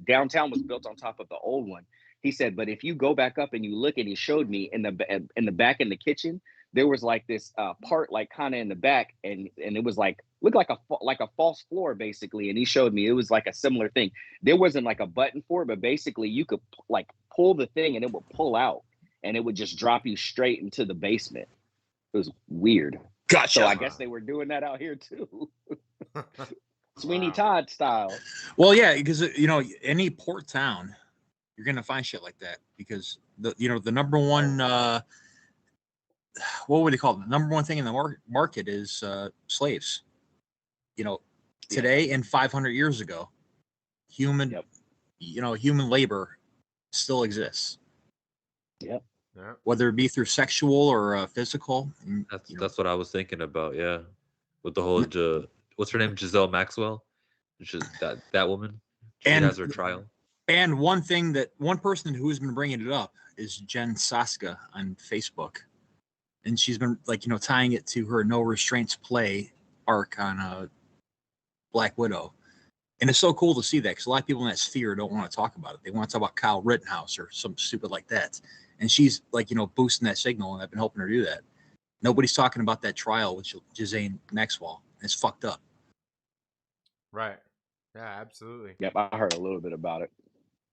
Speaker 4: downtown was built on top of the old one. He said, but if you go back up and you look, and he showed me in the back in the kitchen, there was like this part like kind of in the back, and it was like looked like a false floor basically. And he showed me it was like a similar thing. There wasn't like a button for it, but basically you could like pull the thing and it would pull out, and it would just drop you straight into the basement. It was weird.
Speaker 3: Gotcha.
Speaker 4: So I guess they were doing that out here too. Sweeney Todd style.
Speaker 3: Well, yeah, because any port town, you're gonna find shit like that, because the number one what would they call it? The number one thing in the market is slaves. Today and 500 years ago, human labor still exists.
Speaker 4: Yep.
Speaker 1: Yeah.
Speaker 3: Whether it be through sexual or physical.
Speaker 2: That's what I was thinking about. Yeah, with the whole what's her name, Giselle Maxwell, which is that woman. She has her trial.
Speaker 3: And one person who's been bringing it up is Jen Saska on Facebook, and she's been tying it to her No Restraints play arc on Black Widow. And it's so cool to see that, because a lot of people in that sphere don't want to talk about it. They want to talk about Kyle Rittenhouse or some stupid like that. And she's boosting that signal, and I've been helping her do that. Nobody's talking about that trial with Ghislaine Maxwell. It's fucked up.
Speaker 1: Right. Yeah, absolutely.
Speaker 4: Yep, I heard a little bit about it.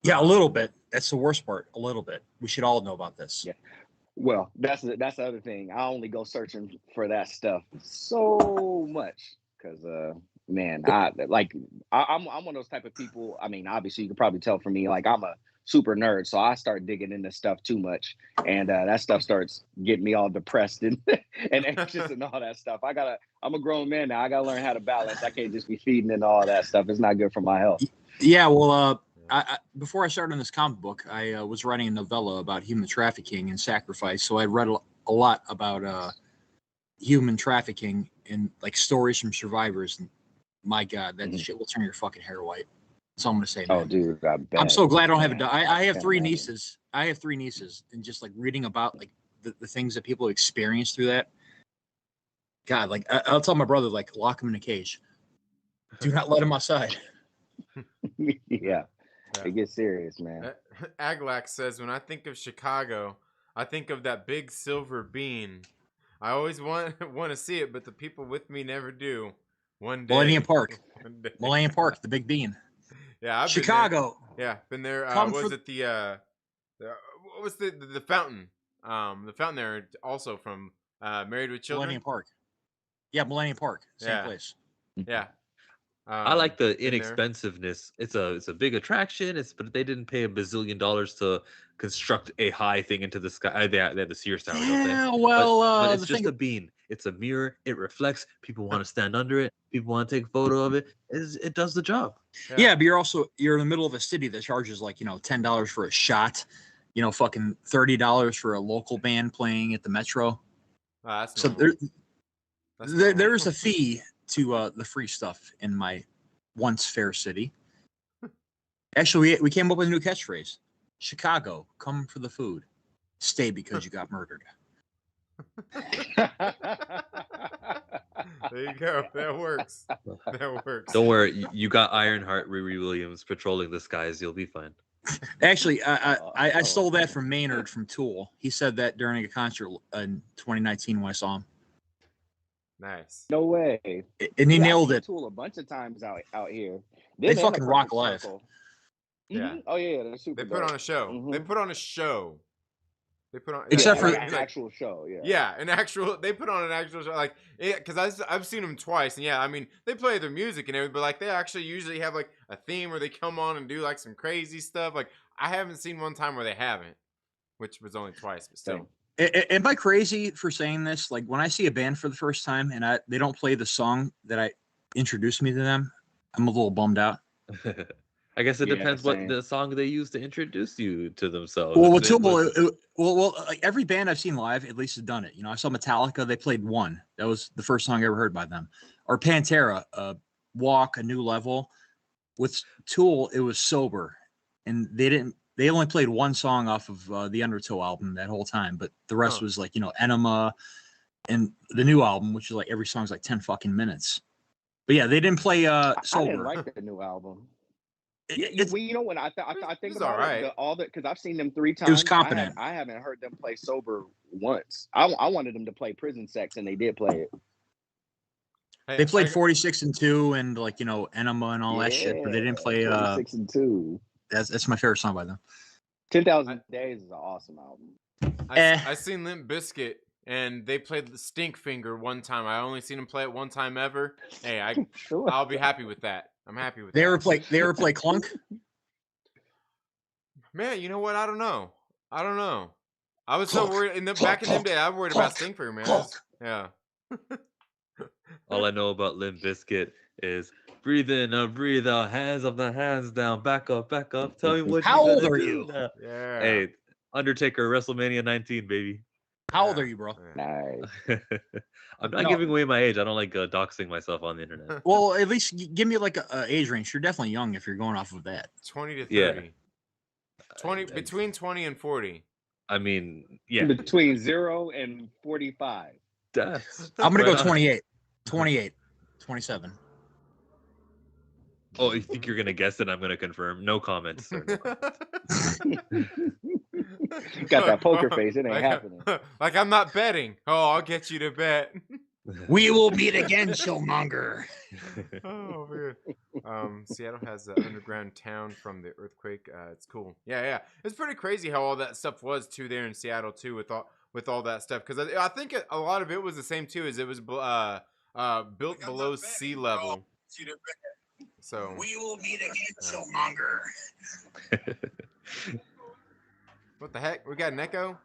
Speaker 3: Yeah, a little bit. That's the worst part. A little bit. We should all know about this.
Speaker 4: Yeah. Well, that's the other thing. I only go searching for that stuff so much because man, I'm one of those type of people. I mean, obviously, you can probably tell from me, like I'm a super nerd, so I start digging into stuff too much, and that stuff starts getting me all depressed and and anxious and all that stuff. I'm a grown man now. I gotta learn how to balance. I can't just be feeding into all that stuff. It's not good for my health.
Speaker 3: Yeah, well, before I started on this comic book, I was writing a novella about human trafficking and sacrifice. So I read a lot about human trafficking and like stories from survivors. And my God, that shit will turn your fucking hair white. That's all I'm gonna say, man.
Speaker 4: Oh, dude,
Speaker 3: I'm so glad I don't have a. I have three nieces. I have three nieces, and just like reading about like the things that people experience through that. God, like I'll tell my brother, like lock him in a cage. Do not let him outside.
Speaker 4: Yeah. It gets serious, man.
Speaker 1: Aglax says, when I think of Chicago, I think of that big silver bean. I always want to see it, but the people with me never do. One day.
Speaker 3: Millennium Park. Millennium Park, the big bean.
Speaker 1: Yeah, I've
Speaker 3: Chicago.
Speaker 1: Been there. Yeah, been there. Was it what was the fountain? The fountain there also from Married with Children.
Speaker 3: Millennium Park. Yeah, Millennium Park. Same place.
Speaker 1: Yeah.
Speaker 2: I like the inexpensiveness. It's a big attraction. But they didn't pay $1 bazillion to construct a high thing into the sky. They have the Sears Tower, don't they?
Speaker 3: Yeah, well,
Speaker 2: but it's just a bean. It's a mirror. It reflects. People want to stand under it. People want to take a photo of it. It does the job.
Speaker 3: Yeah, but you're in the middle of a city that charges like $10 for a shot. Fucking $30 for a local band playing at the Metro.
Speaker 1: That's
Speaker 3: so there's a fee to the free stuff in my once fair city. Actually, we came up with a new catchphrase. Chicago, come for the food. Stay because you got murdered.
Speaker 1: There you go. That works. That works.
Speaker 2: Don't worry. You got Ironheart, Riri Williams patrolling the skies. You'll be fine.
Speaker 3: Actually, I stole that from Maynard from Tool. He said that during a concert in 2019 when I saw him.
Speaker 1: Nice.
Speaker 4: No way.
Speaker 3: And he nailed it.
Speaker 4: Tool a bunch of times out here.
Speaker 3: They fucking rock live.
Speaker 1: Yeah.
Speaker 4: Oh yeah, they're super.
Speaker 1: They put on a show.
Speaker 4: Mm-hmm.
Speaker 1: They put on a show. They put on
Speaker 3: except for
Speaker 4: an actual show. Yeah.
Speaker 1: Yeah, an actual. They put on an actual show. Like, because I've seen them twice, and I mean, they play their music and everything, but like they actually usually have like a theme where they come on and do like some crazy stuff. Like I haven't seen one time where they haven't, which was only twice, but still.
Speaker 3: Am I crazy for saying this? Like when I see a band for the first time and they don't play the song that I introduced me to them, I'm a little bummed out.
Speaker 2: I guess it depends what the song they use to introduce you to themselves.
Speaker 3: Well, like every band I've seen live at least has done it. I saw Metallica; they played One. That was the first song I ever heard by them. Or Pantera, Walk, A New Level. With Tool, it was Sober, and they only played one song off of the Undertow album that whole time, but the rest was like Enema and the new album, which is like every song's like 10 fucking minutes. But yeah, they didn't play Sober.
Speaker 4: I didn't like the new album. When I think about it, because I've seen them 3 times.
Speaker 3: It was competent.
Speaker 4: I haven't heard them play Sober once. I wanted them to play Prison Sex, and they did play it.
Speaker 3: They played 46 and 2 and like Enema and all that shit, but they didn't play
Speaker 4: 46 and 2.
Speaker 3: That's my favorite song by them.
Speaker 4: 10,000 Days is an awesome album.
Speaker 1: I seen Limp Bizkit and they played the Stink Finger one time. I only seen them play it one time ever. Hey, I'll be happy with that. I'm happy with that.
Speaker 3: They ever play Clunk?
Speaker 1: Man, you know what? I don't know. I was so worried back in them days. I was worried about Stink Finger, man. Yeah.
Speaker 2: All I know about Limp Bizkit is breathe in, breathe out, hands up, the hands down, back up. Tell me what.
Speaker 3: How old are you?
Speaker 1: Yeah.
Speaker 2: Hey, Undertaker, WrestleMania 19, baby.
Speaker 3: How old are you, bro?
Speaker 4: Nice.
Speaker 2: I'm not giving away my age. I don't like doxing myself on the internet.
Speaker 3: Well, at least give me like a age range. You're definitely young if you're going off of that.
Speaker 1: 20 to 30. 20 between 20 and 40.
Speaker 2: I mean, yeah.
Speaker 4: Between 0 and 45.
Speaker 3: I'm gonna go 28. 28. 27.
Speaker 2: Oh, you think you're gonna guess it? I'm gonna confirm. No comments. Sir, no comments.
Speaker 4: Got that poker face. It ain't happening.
Speaker 1: Like I'm not betting. Oh, I'll get you to bet.
Speaker 3: We will meet again, Showmonger.
Speaker 1: Oh man. Seattle has an underground town from the earthquake. It's cool. Yeah. It's pretty crazy how all that stuff was too there in Seattle too with all that stuff, because I think a lot of it was the same too, as it was built below sea level. So
Speaker 3: we will meet again, Killmonger.
Speaker 1: what the heck? We got an echo?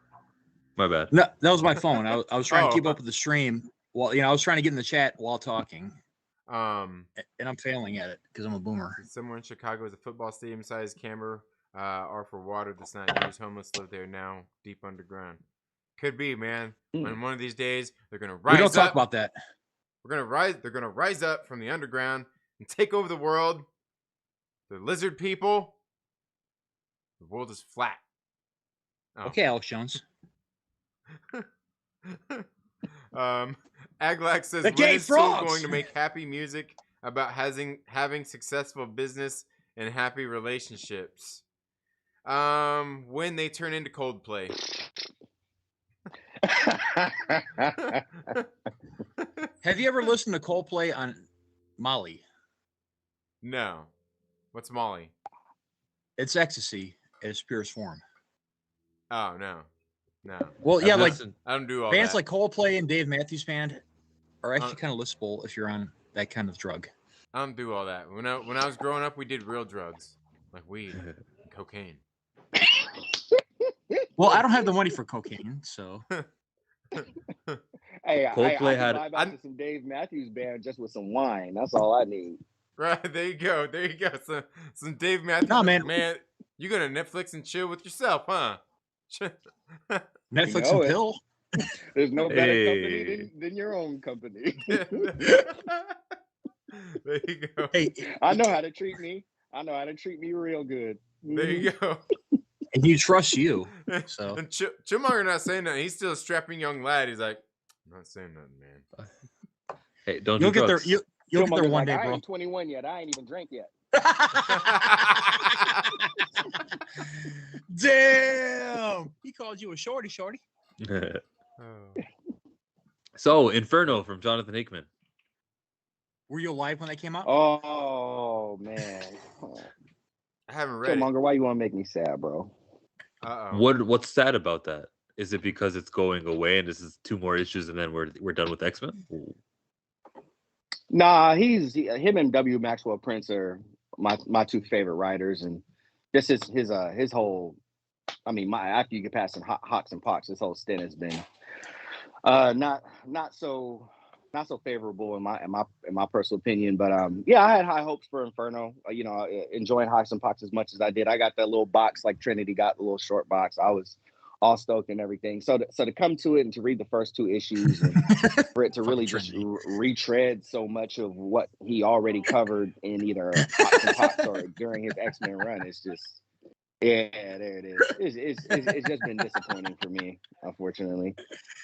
Speaker 2: My bad.
Speaker 3: No, that was my phone. I was trying to keep
Speaker 1: Oh.
Speaker 3: up with the stream while I was trying to get in the chat while talking,
Speaker 1: Um,
Speaker 3: and I'm failing at it because I'm a boomer.
Speaker 1: Somewhere in Chicago is a football stadium-sized camera, are for water that's not used. Homeless live there now, deep underground. Could be, man. When one of these days they're gonna rise
Speaker 3: We don't talk
Speaker 1: up.
Speaker 3: about that.
Speaker 1: They're gonna rise up from the underground and take over the world. The lizard people. The world is flat. Oh.
Speaker 3: Okay, Alex Jones.
Speaker 1: Aglax says,
Speaker 3: The
Speaker 1: when
Speaker 3: gay
Speaker 1: is Tool
Speaker 3: frogs!"
Speaker 1: going to make happy music about having successful business and happy relationships? When they turn into Coldplay.
Speaker 3: Have you ever listened to Coldplay on Molly?
Speaker 1: No. What's Molly?
Speaker 3: It's ecstasy in its purest form.
Speaker 1: Oh, no. No.
Speaker 3: Well, yeah, like
Speaker 1: I don't do all
Speaker 3: bands
Speaker 1: that.
Speaker 3: like Coldplay and Dave Matthews Band are actually kind of listable if you're on that kind of drug.
Speaker 1: I don't do all that. When I was growing up, we did real drugs. Like weed, cocaine.
Speaker 3: Well, I don't have the money for cocaine, so.
Speaker 4: Hey,
Speaker 2: Coldplay
Speaker 4: I
Speaker 2: had-
Speaker 4: vibe out to some Dave Matthews Band just with some wine. That's all I need.
Speaker 1: Right, there you go. There you go. Some Dave Matthews.
Speaker 3: No, man.
Speaker 1: Man, you gonna Netflix and chill with yourself, huh?
Speaker 3: Netflix
Speaker 4: know
Speaker 3: and
Speaker 4: it.
Speaker 3: pill.
Speaker 4: There's no better
Speaker 2: Hey.
Speaker 4: company than your own company.
Speaker 1: There you go.
Speaker 3: Hey,
Speaker 4: I know how to treat me. I know how to treat me real good.
Speaker 1: There you go.
Speaker 3: and you trust you. So.
Speaker 1: And Chillmonger not saying that. He's still a strapping young lad. He's like, I'm not saying nothing, man.
Speaker 2: Hey, don't
Speaker 3: You'll
Speaker 2: do
Speaker 3: get there.
Speaker 2: drugs.
Speaker 3: You'll get there
Speaker 4: Killmonger's
Speaker 3: one
Speaker 4: like,
Speaker 3: day,
Speaker 4: I
Speaker 3: bro.
Speaker 4: ain't 21 yet. I ain't even drank yet.
Speaker 3: Damn! He called you a shorty.
Speaker 1: Oh.
Speaker 2: So, Inferno from Jonathan Hickman.
Speaker 3: Were you alive when that came out?
Speaker 4: Oh man.
Speaker 1: I haven't read it.
Speaker 4: Killmonger, why you want to make me sad, bro?
Speaker 1: Uh-oh.
Speaker 2: What's sad about that? Is it because it's going away and this is 2 more issues and then we're done with X-Men?
Speaker 4: Nah, him and W. Maxwell Prince are my 2 favorite writers, and this is his whole. I mean, after you get past Hawks and Pox, this whole stint has been not so favorable in my personal opinion. But yeah, I had high hopes for Inferno. Enjoying Hawks and Pox as much as I did. I got that little box like Trinity got, the little short box. I was all stoked and everything. So to come to it and to read the first 2 issues and for it to really just retread so much of what he already covered in either Hawks and Pox or during his X-Men run, it's just. Yeah, there it is. It's just been disappointing for me, unfortunately.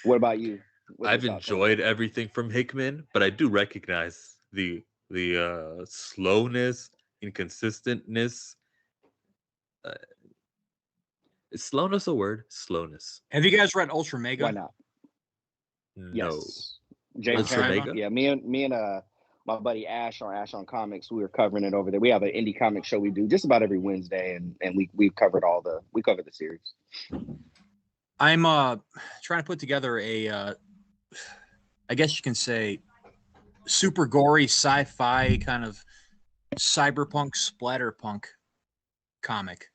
Speaker 4: What about you?
Speaker 2: I've enjoyed everything from Hickman, but I do recognize the slowness, inconsistentness. Is slowness a word? Slowness.
Speaker 3: Have you guys read Ultra Mega?
Speaker 4: Why not?
Speaker 2: No.
Speaker 4: Yes. James
Speaker 2: Ultra
Speaker 4: Herron.
Speaker 2: Mega?
Speaker 4: Yeah, me and my buddy Ash on Comics, we were covering it over there. We have an indie comic show we do just about every Wednesday, and we covered the series.
Speaker 3: I'm trying to put together a I guess you can say super gory sci-fi kind of cyberpunk splatterpunk comic.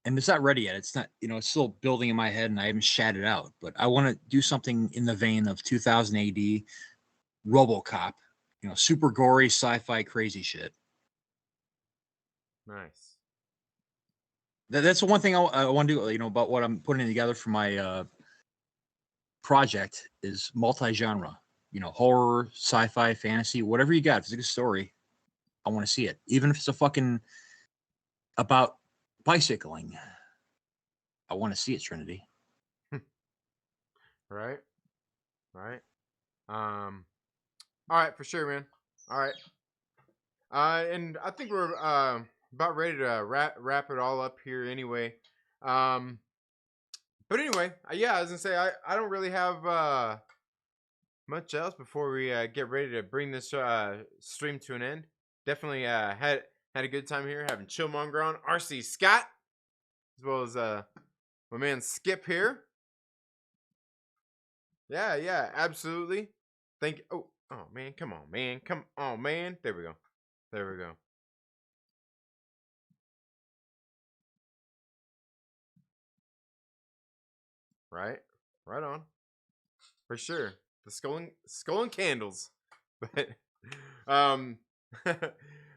Speaker 3: And it's not ready yet. It's not, it's still building in my head and I haven't shat it out, but I want to do something in the vein of 2000 AD RoboCop, super gory sci-fi crazy shit.
Speaker 1: Nice.
Speaker 3: That's the one thing I want to do, about what I'm putting together for my project is multi-genre, horror, sci-fi, fantasy, whatever you got. If it's a good story, I want to see it. Even if it's a fucking about bicycling, I want to see it, Trinity.
Speaker 1: Right. All right, for sure, man. All right. And I think we're about ready to wrap it all up here anyway. But anyway, yeah, I was gonna say I don't really have much else before we get ready to bring this stream to an end. Definitely had a good time here having Chillmonger on, RC Scott, as well as my man Skip here. Yeah, absolutely. Thank you. Oh, Oh man, come on, man. Come on, man. There we go. There we go. Right? Right on. For sure. The skull and candles. But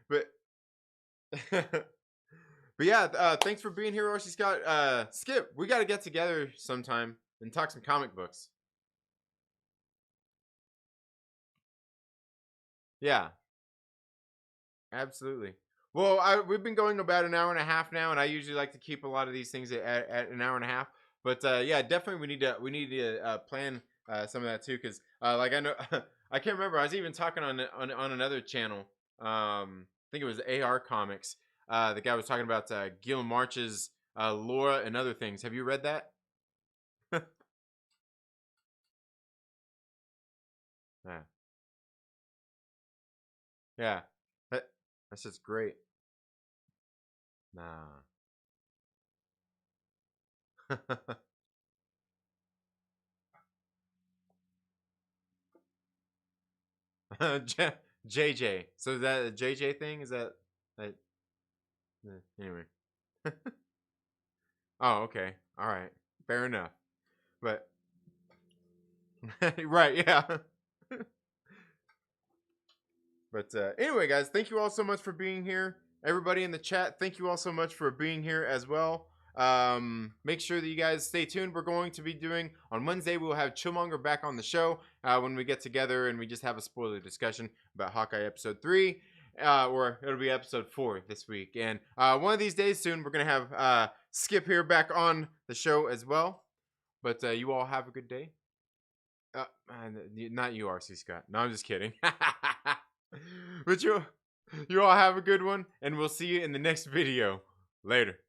Speaker 1: but but yeah, thanks for being here, RC Scott. Skip, we gotta get together sometime and talk some comic books. Yeah, absolutely. Well, we've been going about an hour and a half now, and I usually like to keep a lot of these things at an hour and a half. But yeah, definitely we need to plan some of that too, because like I know I can't remember. I was even talking on another channel. I think it was AR Comics. The guy was talking about Gil March's Laura and other things. Have you read that? Yeah, yeah. That's just great. Nah. JJ. So that a JJ thing is that anyway. Oh, okay. All right. Fair enough. But right, yeah. But anyway, guys, thank you all so much for being here. Everybody in the chat, thank you all so much for being here as well. Make sure that you guys stay tuned. We're going to be doing on Wednesday. We'll have Chillmonger back on the show when we get together and we just have a spoiler discussion about Hawkeye episode 3, or it'll be episode 4 this week. And one of these days soon, we're gonna have Skip here back on the show as well. But you all have a good day. Not you, RC Scott. No, I'm just kidding. But you all have a good one, and we'll see you in the next video. Later.